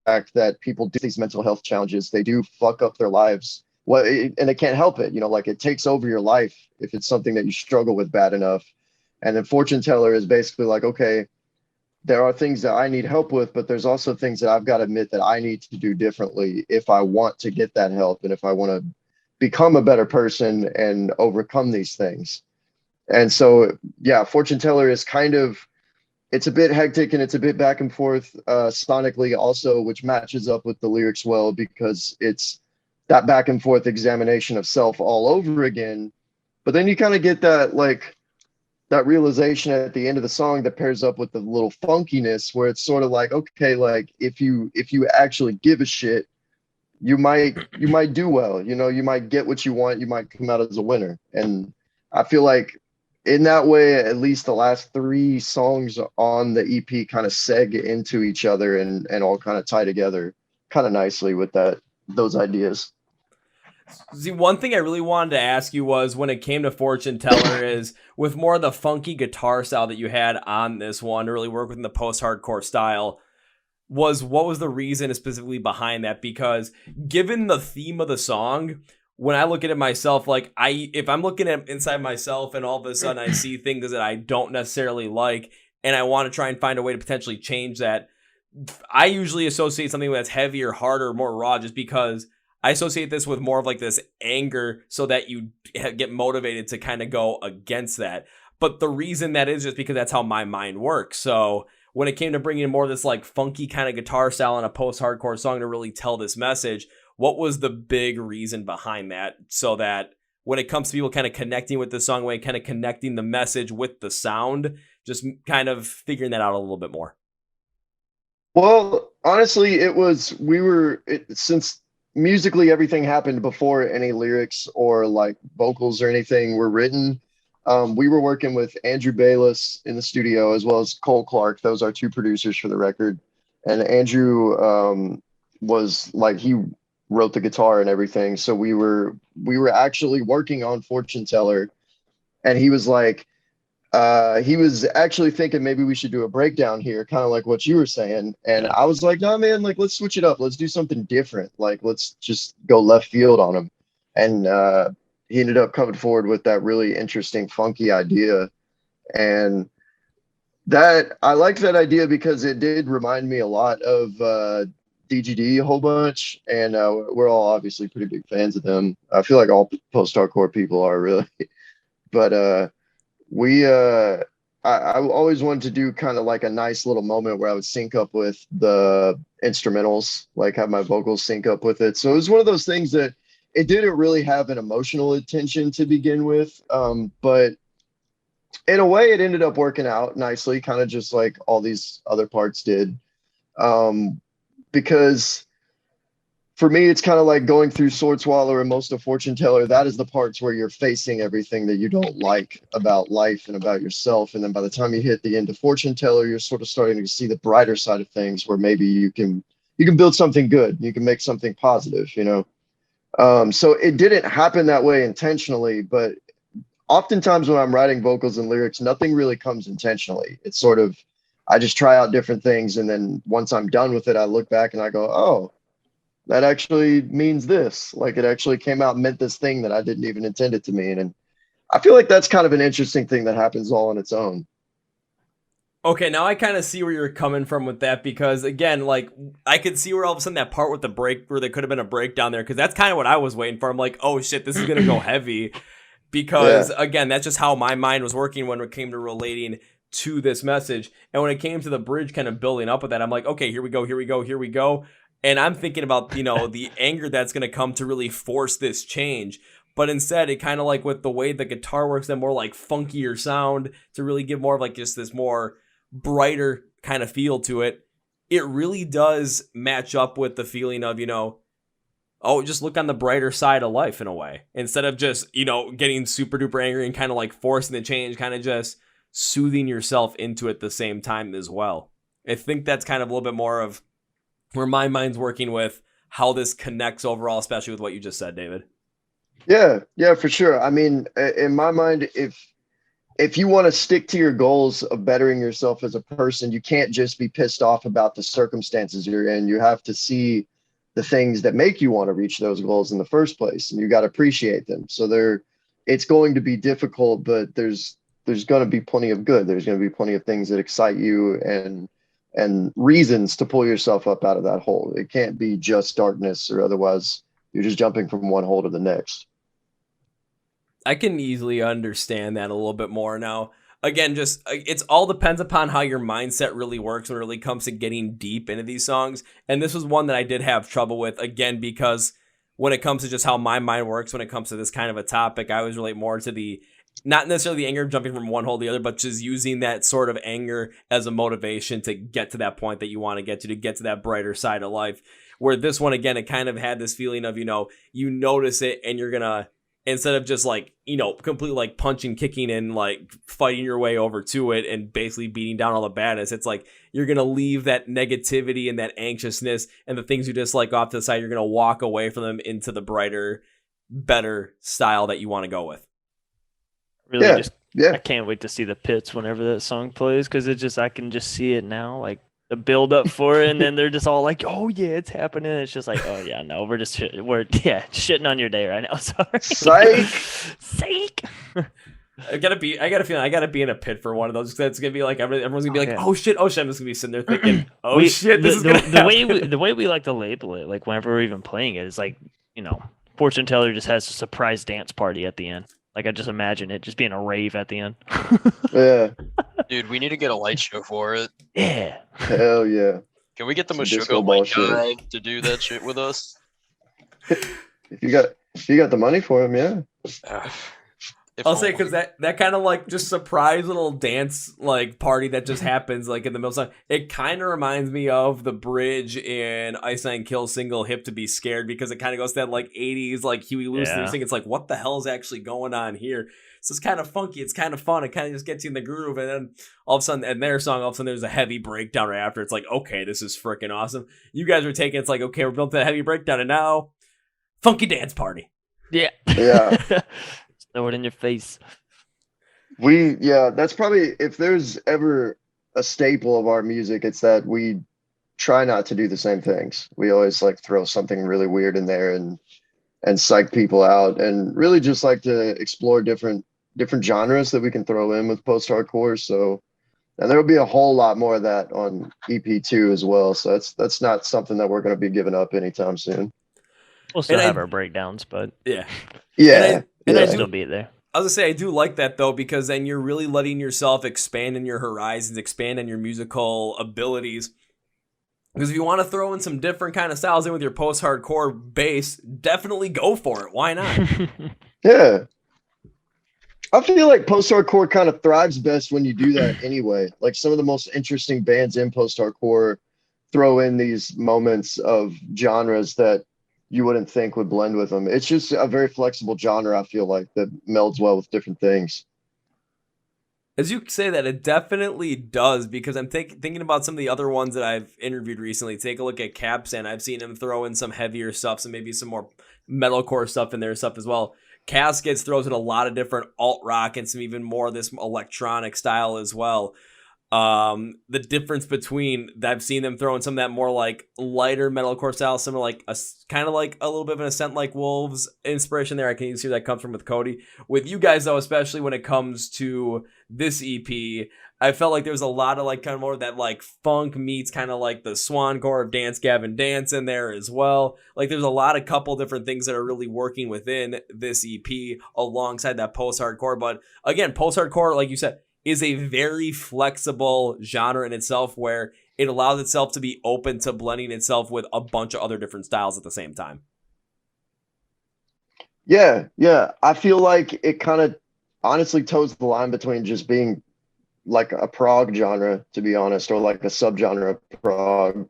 that people do these mental health challenges, they do fuck up their lives. And they can't help it, like it takes over your life if it's something that you struggle with bad enough. And then Fortune Teller is basically like, okay, there are things that I need help with, but there's also things that I've got to admit that I need to do differently if I want to get that help, and if I want to become a better person and overcome these things. And so, yeah, Fortune Teller is it's a bit hectic, and it's a bit back and forth sonically also, which matches up with the lyrics well, because it's that back and forth examination of self all over again. But then you kind of get that realization at the end of the song that pairs up with the little funkiness, where it's sort of like, okay, like if you actually give a shit, you might do well, you might get what you want, you might come out as a winner. And I feel like in that way, at least the last 3 songs on the EP kind of seg into each other and all kind of tie together kind of nicely with those ideas. See, one thing I really wanted to ask you was, when it came to Fortune Teller, is with more of the funky guitar style that you had on this one to really work within the post-hardcore style, what was the reason specifically behind that? Because given the theme of the song, when I look at it myself, like if I'm looking at inside myself and all of a sudden I see things that I don't necessarily like, and I want to try and find a way to potentially change that, I usually associate something that's heavier, harder, more raw, just because I associate this with more of like this anger, so that you get motivated to kind of go against that. But the reason that is just because that's how my mind works. So when it came to bringing in more of this like funky kind of guitar style in a post-hardcore song to really tell this message, what was the big reason behind that? So that when it comes to people kind of connecting with the song, way kind of connecting the message with the sound, just kind of figuring that out a little bit more. Well, honestly, since musically everything happened before any lyrics or like vocals or anything were written, we were working with Andrew Bayless in the studio, as well as Cole Clark. Those are 2 producers for the record. And Andrew was like, he wrote the guitar and everything. So we were actually working on Fortune Teller, and he was like, he was actually thinking maybe we should do a breakdown here, kind of like what you were saying. And I was like, no, man, like, let's switch it up. Let's do something different. Like, let's just go left field on him. And he ended up coming forward with that really interesting, funky idea. And that I liked that idea because it did remind me a lot of DGD a whole bunch. And we're all obviously pretty big fans of them. I feel like all post-hardcore people are, really. But I always wanted to do kind of like a nice little moment where I would sync up with the instrumentals, like have my vocals sync up with it. So it was one of those things that it didn't really have an emotional intention to begin with. But in a way, it ended up working out nicely, kind of just like all these other parts did. Because for me, it's kind of like going through Swordswallower and most of Fortune Teller. That is the parts where you're facing everything that you don't like about life and about yourself. And then by the time you hit the end of Fortune Teller, you're sort of starting to see the brighter side of things, where maybe you can build something good. You can make something positive, So it didn't happen that way intentionally, but oftentimes when I'm writing vocals and lyrics, nothing really comes intentionally. It's sort of, I just try out different things. And then once I'm done with it, I look back and I go, oh, that actually means this. Like it actually came out and meant this thing that I didn't even intend it to mean. And I feel like that's kind of an interesting thing that happens all on its own. Okay, now I kind of see where you're coming from with that because, again, like, I could see where all of a sudden that part with the break, where there could have been a breakdown there, because that's kind of what I was waiting for. I'm like, oh shit, this is going to go heavy. Because, again, that's just how my mind was working when it came to relating to this message. And when it came to the bridge kind of building up with that, I'm like, okay, here we go, here we go, here we go. And I'm thinking about, you know, the anger that's going to come to really force this change. But instead, it kind of like with the way the guitar works, that more like funkier sound to really give more of like just this more brighter kind of feel to it. It really does match up with the feeling of, you know, oh, just look on the brighter side of life in a way. Instead of just, you know, getting super duper angry and kind of like forcing the change, kind of just soothing yourself into it at the same time as well. I think that's kind of a little bit more of where my mind's working with how this connects overall, especially with what you just said, David. Yeah, for sure. I mean, in my mind, if you want to stick to your goals of bettering yourself as a person, you can't just be pissed off about the circumstances you're in. You have to see the things that make you want to reach those goals in the first place, and you got to appreciate them. So it's going to be difficult, but there's going to be plenty of good. There's going to be plenty of things that excite you and reasons to pull yourself up out of that hole. It can't be just darkness, or otherwise you're just jumping from one hole to the next. I can easily understand that a little bit more now. Again, just it's all depends upon how your mindset really works when it really comes to getting deep into these songs. And this was one that I did have trouble with, again, because when it comes to just how my mind works when it comes to this kind of a topic, I always relate more to the, not necessarily the anger of jumping from one hole to the other, but just using that sort of anger as a motivation to get to that point that you want to get to that brighter side of life. Where this one, again, it kind of had this feeling of, you know, you notice it and you're going to, instead of just like, you know, completely like punching, kicking, and like fighting your way over to it and basically beating down all the badness, it's like you're going to leave that negativity and that anxiousness and the things you dislike off to the side. You're going to walk away from them into the brighter, better style that you want to go with. Really, I can't wait to see the pits whenever that song plays, because I can just see it now, like the build up for it, and then they're just all like, "Oh yeah, it's happening." It's just like, "Oh yeah, no, we're shitting on your day right now." Sorry, psych. I gotta feel I gotta be in a pit for one of those. That's gonna be like everyone's gonna be like, "Oh shit!" I'm just gonna be sitting there thinking, "Oh shit!" This is the way we like to label it, like whenever we're even playing it, is like, you know, fortune teller just has a surprise dance party at the end. Like, I just imagine it just being a rave at the end. Yeah. Dude, we need to get a light show for it. Yeah. Hell yeah. Can we get the Meshuggah light guy to do that shit with us? If you got the money for him, yeah. I'll say, because that kind of like just surprise little dance like party that just happens like in the middle of the song, it kind of reminds me of the bridge in Ice Nine Kills single "Hip to Be Scared," because it kind of goes to that like 80s like Huey Lewis thing. It's like, what the hell is actually going on here? So it's kind of funky, it's kind of fun, it kind of just gets you in the groove, and then all of a sudden, in their song, all of a sudden there's a heavy breakdown right after. It's like, okay, this is freaking awesome. You guys are taking, it's like, okay, we're built to that heavy breakdown, and now funky dance party. Yeah. Throw it in your face. That's probably, if there's ever a staple of our music, it's that we try not to do the same things. We always like throw something really weird in there and psych people out, and really just like to explore different genres that we can throw in with post-hardcore. So, and there will be a whole lot more of that on EP2 as well. So that's not something that we're going to be giving up anytime soon. We'll still have our breakdowns, but yeah. And I still be there. I was gonna say, I do like that though, because then you're really letting yourself expand in your horizons, expand in your musical abilities. Because if you want to throw in some different kind of styles in with your post-hardcore bass, definitely go for it. Why not? Yeah. I feel like post-hardcore kind of thrives best when you do that anyway. Like some of the most interesting bands in post-hardcore throw in these moments of genres that you wouldn't think would blend with them. It's just a very flexible genre, I feel like, that melds well with different things. As you say that, it definitely does, because I'm thinking about some of the other ones that I've interviewed recently. Take a look at Capstan. I've seen him throw in some heavier stuff, so maybe some more metalcore stuff in there stuff as well. Caskets throws in a lot of different alt rock and some even more of this electronic style as well. The difference between I've seen them throw in some of that more like lighter metalcore style, similar like a kind of like a little bit of an Ascent Like Wolves inspiration there. I can see where that comes from with Cody. With you guys though, especially when it comes to this EP, I felt like there was a lot of like kind of more of that like funk meets kind of like the swancore of Dance Gavin Dance in there as well. Like there's a lot of couple different things that are really working within this EP alongside that post-hardcore. But again, post-hardcore, like you said, is a very flexible genre in itself where it allows itself to be open to blending itself with a bunch of other different styles at the same time. Yeah. I feel like it kind of honestly toes the line between just being like a prog genre, to be honest, or like a subgenre of prog.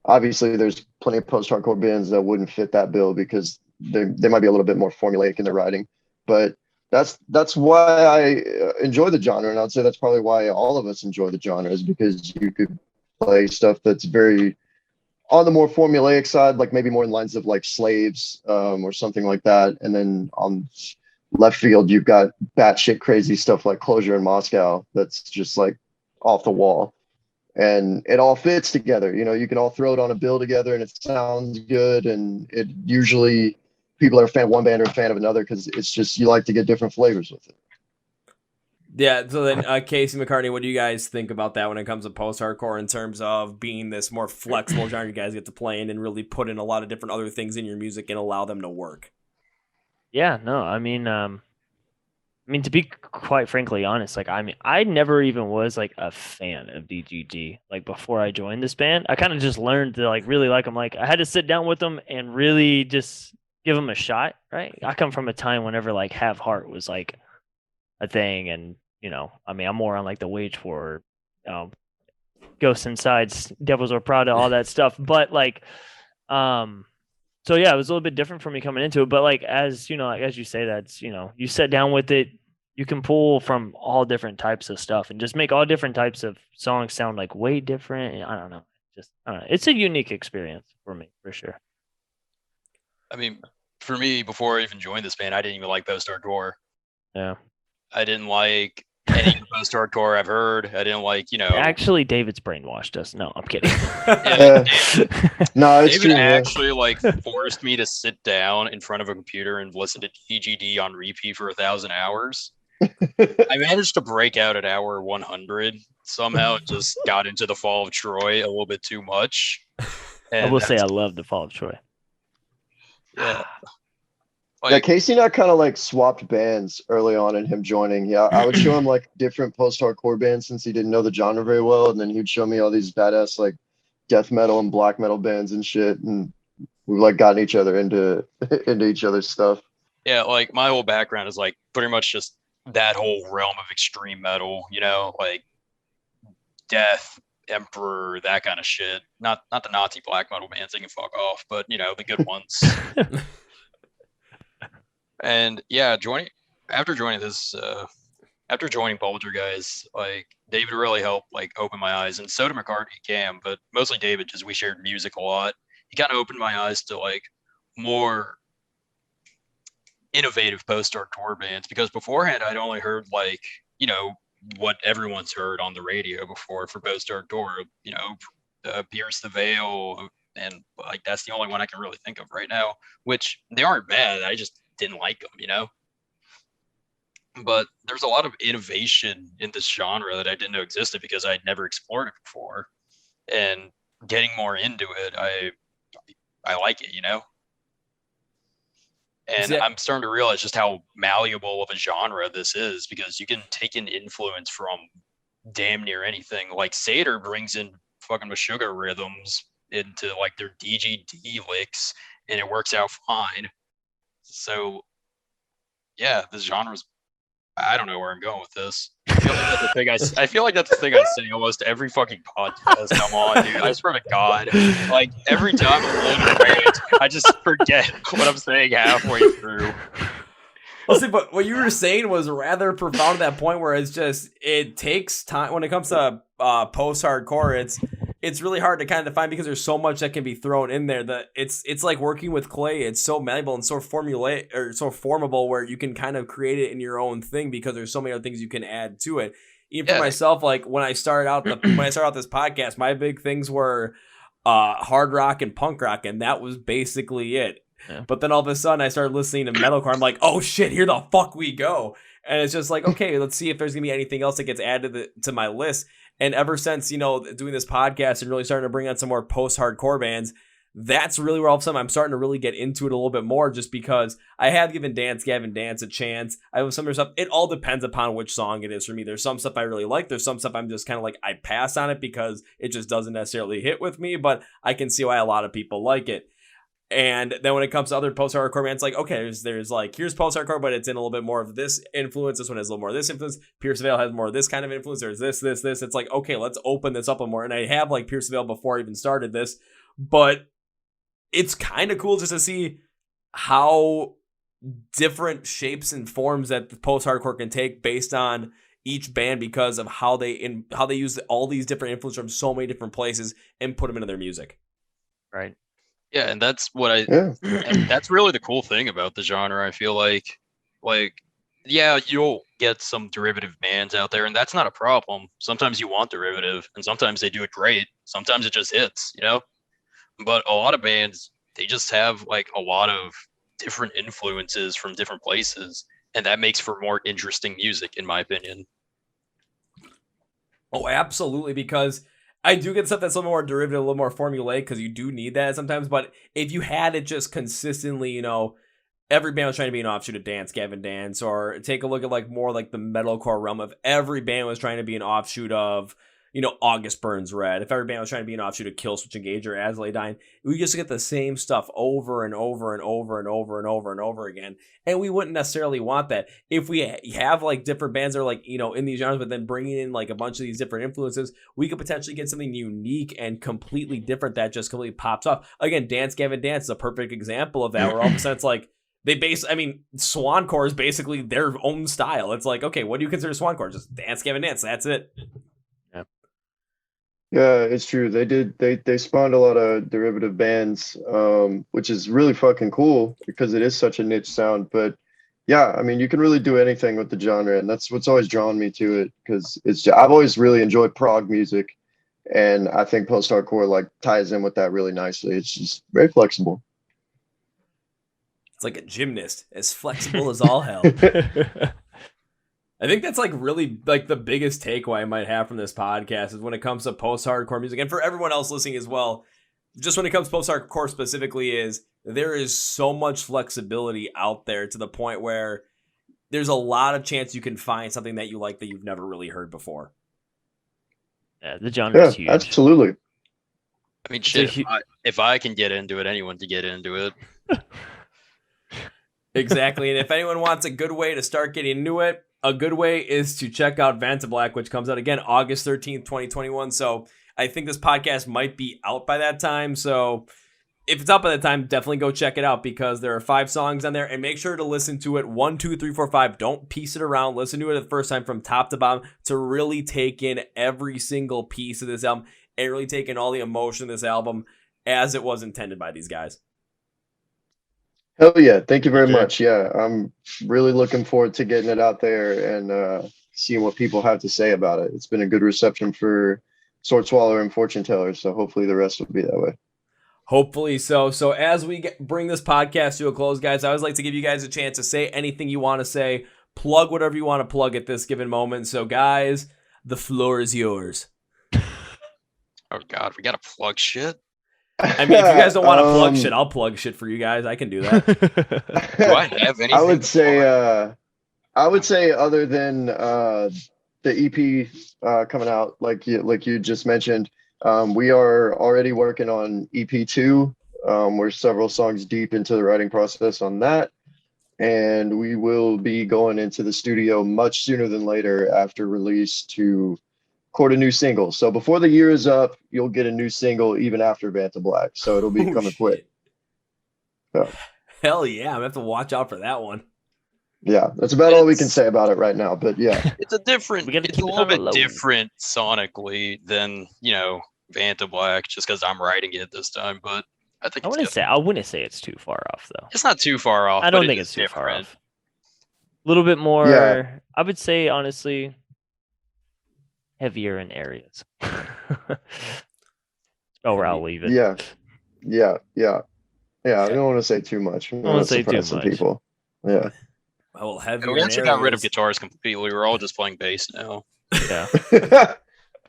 Obviously, there's plenty of post-hardcore bands that wouldn't fit that bill because they might be a little bit more formulaic in their writing, but that's why I enjoy the genre, and I'd say that's probably why all of us enjoy the genre, is because you could play stuff that's very on the more formulaic side, like maybe more in lines of like Slaves or something like that, and then on left field you've got batshit crazy stuff like Closure in Moscow that's just like off the wall, and it all fits together. You know, you can all throw it on a bill together and it sounds good, and it usually people are a fan of one band or a fan of another because it's just you like to get different flavors with it. Yeah, so then Casey McCartney, what do you guys think about that when it comes to post-hardcore in terms of being this more flexible genre you guys get to play in and really put in a lot of different other things in your music and allow them to work? Yeah, no, I mean, to be quite frankly honest, like, I never even was like a fan of DGG. Like before I joined this band, I kind of just learned to like really like them. Like I had to sit down with them and really just give them a shot, right? I come from a time whenever like Have Heart was like a thing, and you know, I mean, I'm more on like the Wage for, Ghosts Insides, Devils Are Prada, all that stuff. But like, so yeah, it was a little bit different for me coming into it. But like, as you know, like, as you say, that's, you know, you sit down with it, you can pull from all different types of stuff and just make all different types of songs sound like way different. And I don't know, it's a unique experience for me for sure. I mean, for me, before I even joined this band, I didn't even like post-hardcore. Yeah. I didn't like any post-hardcore I've heard. I didn't like, you know. Actually, David's brainwashed us. No, I'm kidding. No, it's David true. actually like forced me to sit down in front of a computer and listen to DGD on repeat for 1,000 hours. I managed to break out at hour 100. Somehow it just got into the Fall of Troy a little bit too much. I will say I love the Fall of Troy. Yeah. Yeah, Casey and I kind of like swapped bands early on in him joining. Yeah, I would show him like different post-hardcore bands since he didn't know the genre very well, and then he'd show me all these badass like death metal and black metal bands and shit, and we've like gotten each other into each other's stuff. Yeah, like my whole background is like pretty much just that whole realm of extreme metal, you know, like Death, Emperor, that kind of shit. Not the Nazi black metal bands, they can fuck off, but you know, the good ones. And yeah, after joining Polterguise, like David really helped like open my eyes, and so did McCartney, Cam, but mostly David because we shared music a lot. He kind of opened my eyes to like more innovative post-hardcore bands, because beforehand I'd only heard like, you know, what everyone's heard on the radio before for post-hardcore, you know, Pierce the Veil, and like that's the only one I can really think of right now, which they aren't bad. I just didn't like them, you know. But there's a lot of innovation in this genre that I didn't know existed because I'd never explored it before. And getting more into it, I like it, you know. And I'm starting to realize just how malleable of a genre this is, because you can take an influence from damn near anything. Like Seder brings in fucking Meshuggah rhythms into like their DGD licks, and it works out fine. So yeah, this genre's, I don't know where I'm going with this. I feel like that's the thing I say almost every fucking podcast I'm on, dude. I swear to God, like every time I'm on a rant, I just forget what I'm saying halfway through. Well, see, but what you were saying was rather profound at that point where it takes time when it comes to post-hardcore. it's really hard to kind of define because there's so much that can be thrown in there that it's like working with clay. It's so malleable and so formulaic or so formable where you can kind of create it in your own thing because there's so many other things you can add to it. Even for myself, like when I started out this podcast, my big things were hard rock and punk rock, and that was basically it. Yeah. But then all of a sudden I started listening to metalcore. I'm like, oh shit, here the fuck we go. And it's just like, okay, let's see if there's gonna be anything else that gets added to my list. And ever since, doing this podcast and really starting to bring on some more post-hardcore bands, that's really where all of a sudden I'm starting to really get into it a little bit more, just because I have given Gavin Dance a chance. I have some other stuff. It all depends upon which song it is for me. There's some stuff I really like. There's some stuff I'm just kind of like, I pass on it because it just doesn't necessarily hit with me, but I can see why a lot of people like it. And then when it comes to other post-hardcore bands, like, okay, there's like, here's post-hardcore, but it's in a little bit more of this influence. This one has a little more of this influence. Pierce Veil has more of this kind of influence. There's this. It's like, okay, let's open this up a more. And I have like Pierce Veil before I even started this, but it's kind of cool just to see how different shapes and forms that the post-hardcore can take based on each band because of how they use all these different influences from so many different places and put them into their music. Right. Yeah, and that's what and that's really the cool thing about the genre. I feel like, yeah, you'll get some derivative bands out there, and that's not a problem. Sometimes you want derivative, and sometimes they do it great. Sometimes it just hits, But a lot of bands, they just have like a lot of different influences from different places, and that makes for more interesting music, in my opinion. Oh, absolutely, because I do get stuff that's a little more derivative, a little more formulaic, because you do need that sometimes. But if you had it just consistently, every band was trying to be an offshoot of Gavin Dance, or take a look at like more like the metalcore realm of every band was trying to be an offshoot of, August Burns Red. If every band was trying to be an offshoot of Killswitch Engage or As Lay Dying, we just get the same stuff over and over and over and over and over and over again. And we wouldn't necessarily want that. If we have like different bands that are like, in these genres, but then bringing in like a bunch of these different influences, we could potentially get something unique and completely different that just completely pops off. Again, Gavin Dance is a perfect example of that, where all of a sudden it's like, Swancore is basically their own style. It's like, okay, what do you consider Swancore? Just Gavin Dance. That's it. Yeah, it's true. They spawned a lot of derivative bands, which is really fucking cool because it is such a niche sound. But yeah, you can really do anything with the genre, and that's what's always drawn me to it, because I've always really enjoyed prog music, and I think post-hardcore like ties in with that really nicely. It's just very flexible. It's like a gymnast, as flexible as all hell. I think that's like really like the biggest takeaway I might have from this podcast is when it comes to post-hardcore music, and for everyone else listening as well, just when it comes to post-hardcore specifically, is there is so much flexibility out there to the point where there's a lot of chance you can find something that you like that you've never really heard before. Yeah, the genre is huge. Absolutely. Shit, if I can get into it, anyone can get into it. Exactly. And if anyone wants a good way to start getting into it, a good way is to check out Vantablack, which comes out again August 13th, 2021. So I think this podcast might be out by that time. So if it's out by that time, definitely go check it out, because there are 5 songs on there, and make sure to listen to it 1, 2, 3, 4, 5. Don't piece it around. Listen to it the first time from top to bottom to really take in every single piece of this album and really take in all the emotion of this album as it was intended by these guys. Hell yeah. Thank you very much. Yeah, I'm really looking forward to getting it out there and seeing what people have to say about it. It's been a good reception for Swordswallower and Fortune Teller, so hopefully the rest will be that way. Hopefully so. So as we bring this podcast to a close, guys, I always like to give you guys a chance to say anything you want to say, plug whatever you want to plug at this given moment. So guys, the floor is yours. Oh God, we got to plug shit. If you guys don't want to plug shit, I'll plug shit for you guys. I can do that. Do I have anything? I would say other than the EP coming out, like you just mentioned, we are already working on EP2. We're several songs deep into the writing process on that, and we will be going into the studio much sooner than later after release to record a new single. So before the year is up, you'll get a new single even after Vantablack. So it'll be coming quick. So. Hell yeah, I'm gonna have to watch out for that one. Yeah, that's about all we can say about it right now. But yeah, it's a little bit different sonically than Vantablack just because I'm writing it this time, but I think I wouldn't say it's too far off though. it's not too far off. I don't but think it it's is too far different. off. A little bit more. Yeah. I would say honestly, heavier in areas. Where I'll leave it. Yeah. I don't want to say too much. I don't wanna say too surprise some much. people. Yeah. Well, heavy. We actually got rid of guitars completely. We're all just playing bass now. Yeah.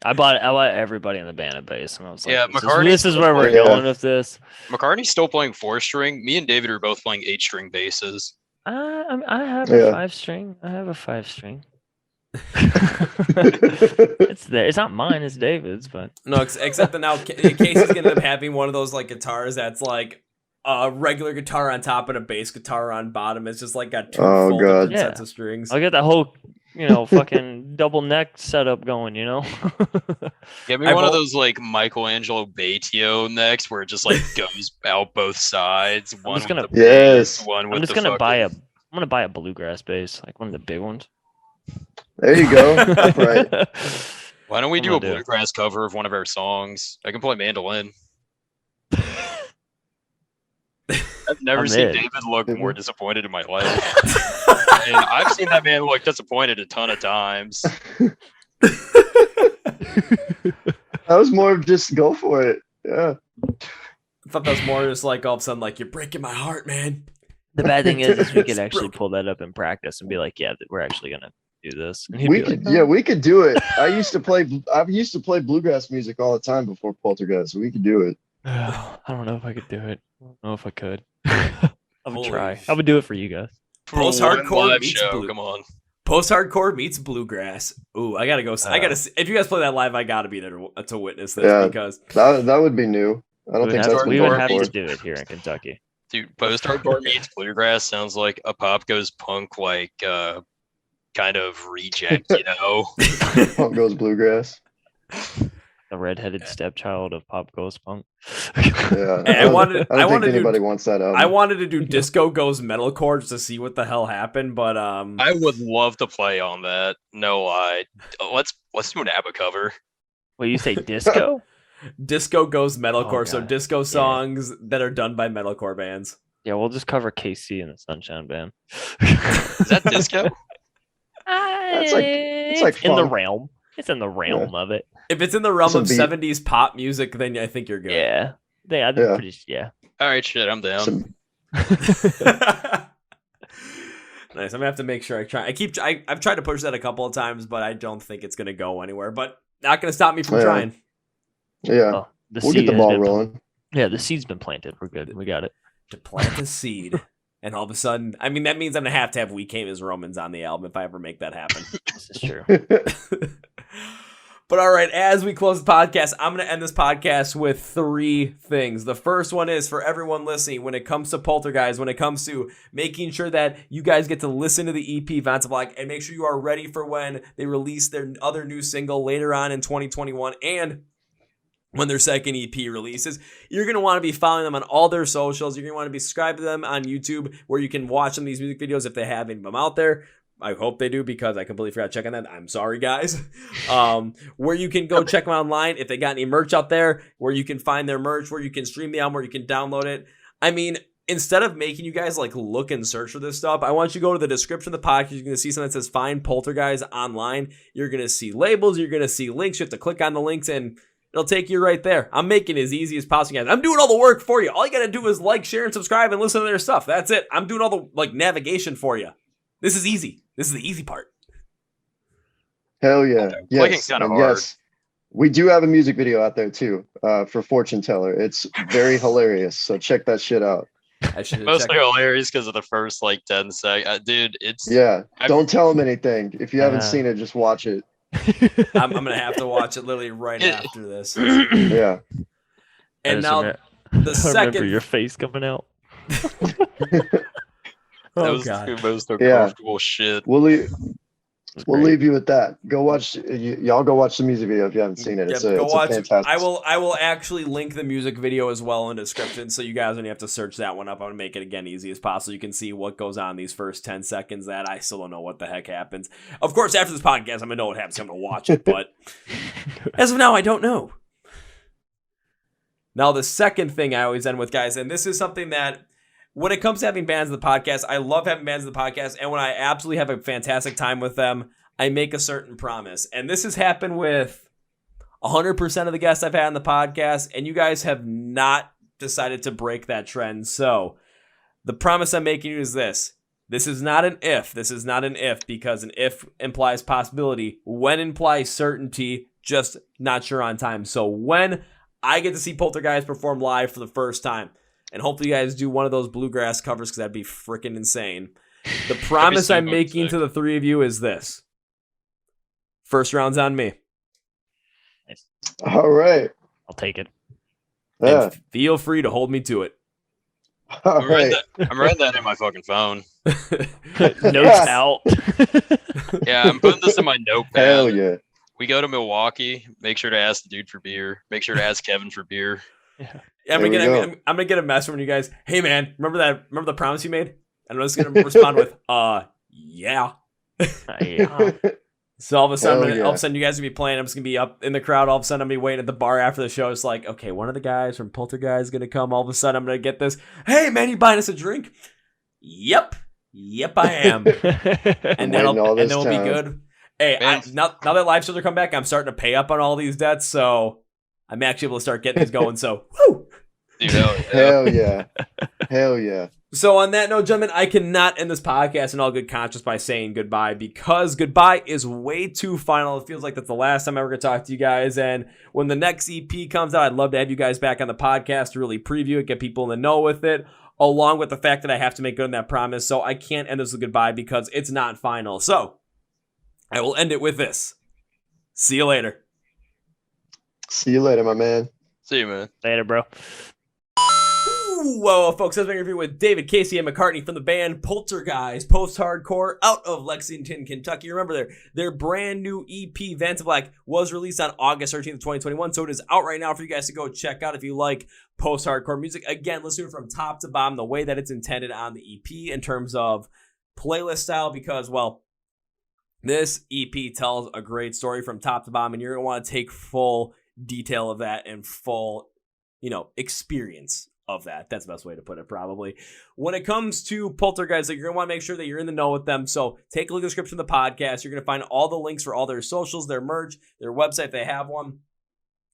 I bought everybody in the band a bass, and I was like, Yeah, this is where we're Yeah. going with this. McCartney's still playing 4-string. Me and David are both playing 8-string basses. I have Yeah. a 5-string. I have a 5-string. It's there. It's not mine. It's David's, but No, except that now Casey's gonna end up having one of those like guitars that's like a regular guitar on top and a bass guitar on bottom. It's just like got two Oh, full God. different Yeah. sets of strings. I'll get that whole, fucking double neck setup going. Get me I one of vote- those like Michelangelo Batio necks where it just like goes out both sides. One just with gonna- the bass, Yes. one with I'm just the gonna buy fucking- I'm gonna buy a bluegrass bass, like one of the big ones. There you go. That's right. Why don't we I'm do a gonna do it. bluegrass cover of one of our songs? I can play mandolin. I've never I'm seen in. David look Mhm. more disappointed in my life. And I've seen that man look disappointed a ton of times. That was more of just go for it. Yeah. I thought that was more just like all of a sudden like you're breaking my heart, man. The bad thing is we could It's actually broken. pull that up in practice and be like, yeah, we're actually gonna do this. And he'd We be could, like, yeah, we could do it. I used to play bluegrass music all the time before Polterguise. We could do it. I don't know if I could do it. I don't know if I could. I would Holy try. shit. I would do it for you guys. For one Post-hardcore live meets show, blue- come on. Post-hardcore meets bluegrass. Ooh, I gotta go. I gotta. See, if you guys play that live, I gotta be there to witness this Yeah. because That would be new. I don't think that's been we would done have before. to do it here in Kentucky. Dude, post-hardcore meets bluegrass sounds like a pop goes punk, like kind of reject, Punk goes bluegrass. The redheaded stepchild of pop goes punk. Yeah. Hey, I wanted I don't to think do- anybody wants that album. I wanted to do Disco Goes Metalcore just to see what the hell happened, but I would love to play on that. No lie. Let's do an ABBA cover. Well, you say disco? Disco Goes Metalcore, Oh, so God. disco songs that are done by metalcore bands. Yeah, we'll just cover KC and the Sunshine Band. Is that disco? That's like- it's like in the funk. realm. It's in the realm of it. If it's in the realm Some of beat. 70s pop music, then I think you're good. Yeah. I think Yeah. pretty. Yeah. All right, shit, I'm down. Some- Nice. I'm gonna have to make sure I try. I've tried to push that a couple of times, but I don't think it's gonna go anywhere. But not gonna stop me from Yeah. trying. yeah. Oh, the We'll seed get the has ball been- rolling. Yeah, the seed's been planted. We're good. We got it. To plant a seed, and all of a sudden, I mean, that means I'm gonna have to have "We Came as Romans" on the album if I ever make that happen. This is true. But all right, as we close the podcast, I'm going to end this podcast with 3 things. The first one is for everyone listening, when it comes to Polterguise, when it comes to making sure that you guys get to listen to the EP Vantablack and make sure you are ready for when they release their other new single later on in 2021 and when their second EP releases. You're going to want to be following them on all their socials. You're going to want to be subscribed to them on YouTube where you can watch some of these music videos if they have any of them out there. I hope they do because I completely forgot to check on that. I'm sorry, guys. Where you can go check them online if they got any merch out there, where you can find their merch, where you can stream the album, where you can download it. I mean, instead of making you guys like look and search for this stuff, I want you to go to the description of the podcast. You're going to see something that says Find Polterguise online. You're going to see labels. You're going to see links. You have to click on the links and it'll take you right there. I'm making it as easy as possible, guys. I'm doing all the work for you. All you got to do is like, share, and subscribe and listen to their stuff. That's it. I'm doing all the like navigation for you. This is easy. This is the easy part. Hell yeah. Clicking's Yes. kinda And hard. yes. We do have a music video out there too, for Fortune Teller. It's very hilarious. So check that shit out. I should Mostly hilarious because of the first like 10 seconds. Dude, it's Yeah. I've- Don't tell them anything. If you haven't Yeah. seen it, just watch it. I'm gonna have to watch it literally right It- after this. Yeah. And now I the remember second. your face coming out. that Oh was god. the most uncomfortable shit. We'll leave It's we'll great. leave you with that. Go watch y'all go watch the music video if you haven't seen it. Yep, It's go a watch. fantastic. I will actually link the music video as well in the description, so you guys don't have to search that one up. I'm gonna make it again easy as possible. You can see what goes on these first 10 seconds. That I still don't know what the heck happens. Of course, after this podcast, I'm gonna know what happens. I'm gonna watch it, but as of now, I don't know. Now, the second thing I always end with, guys, and this is something that when it comes to having bands in the podcast, I love having bands in the podcast. And when I absolutely have a fantastic time with them, I make a certain promise. And this has happened with 100% of the guests I've had on the podcast. And you guys have not decided to break that trend. So the promise I'm making you is this. This is not an if. This is not an if, because an if implies possibility. When implies certainty, just not sure on time. So when I get to see Polterguise perform live for the first time, and hopefully you guys do one of those bluegrass covers, because that'd be freaking insane. The promise I'm making to the three of you is this. First round's on me. All right. I'll take it. Yeah. And feel free to hold me to it. All right. I'm writing that in my fucking phone. Notes out. Yeah, I'm putting this in my notepad. Hell yeah. We go to Milwaukee. Make sure to ask the dude for beer. Make sure to ask Kevin for beer. Yeah, I'm gonna get a message from you guys. Hey man, remember the promise you made? And I'm just gonna respond with yeah. Yeah. So all of a sudden, Hell yeah. all of a sudden, you guys are gonna be playing. I'm just gonna be up in the crowd. All of a sudden, I'm gonna be waiting at the bar after the show. It's like, okay, one of the guys from Polterguise is gonna come. All of a sudden, I'm gonna get this. Hey man, you buying us a drink? Yep, I am. And then we'll be good. Hey, now that live shows are coming back, I'm starting to pay up on all these debts, so I'm actually able to start getting these going. So, woo! Dude, hell yeah. Hell yeah. Hell yeah. So on that note, gentlemen, I cannot end this podcast in all good conscience by saying goodbye, because goodbye is way too final. It feels like that's the last time I'm ever going to talk to you guys. And when the next EP comes out, I'd love to have you guys back on the podcast to really preview it, get people in the know with it, along with the fact that I have to make good on that promise. So I can't end this with goodbye because it's not final. So I will end it with this. See you later. See you later, my man. See you, man. Later, bro. Whoa, folks, I was making an interview with David, Casey, and McCartney from the band Polterguise, post-hardcore out of Lexington, Kentucky. Remember, their brand new EP, Vantablack, was released on August 13th, 2021, so it is out right now for you guys to go check out if you like post-hardcore music. Again, listen to it from top to bottom, the way that it's intended on the EP in terms of playlist style, because, well, this EP tells a great story from top to bottom, and you're going to want to take full detail of that and full, experience of that. That's the best way to put it, probably. When it comes to Poltergeist, you're going to want to make sure that you're in the know with them. So take a look at the description of the podcast. You're going to find all the links for all their socials, their merch, their website if they have one,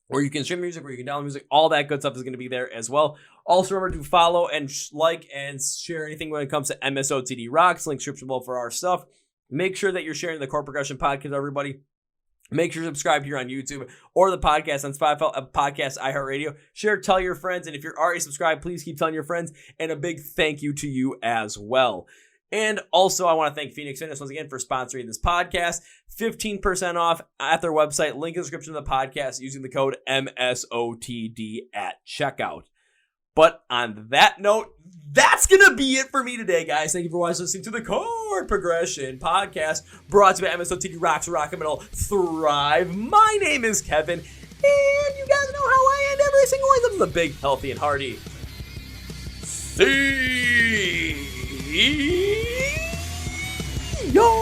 where you can stream music, where you can download music. All that good stuff is going to be there as well. Also, remember to follow and like and share anything when it comes to MSOTD Rocks. Link description below for our stuff. Make sure that you're sharing the Chord Progression podcast, everybody. Make sure to subscribe here on YouTube or the podcast on Spotify, podcast, iHeartRadio. Share, tell your friends, and if you're already subscribed, please keep telling your friends, and a big thank you to you as well. And also, I want to thank Phoenix Fitness once again for sponsoring this podcast. 15% off at their website, link in the description of the podcast, using the code MSOTD at checkout. But on that note, that's going to be it for me today, guys. Thank you for watching, listening to the Chord Progression podcast, brought to you by MSOTD Rocks, Rock and Metal, Thrive. My name is Kevin, and you guys know how I end every single one of them, the big, healthy, and hearty. See yo.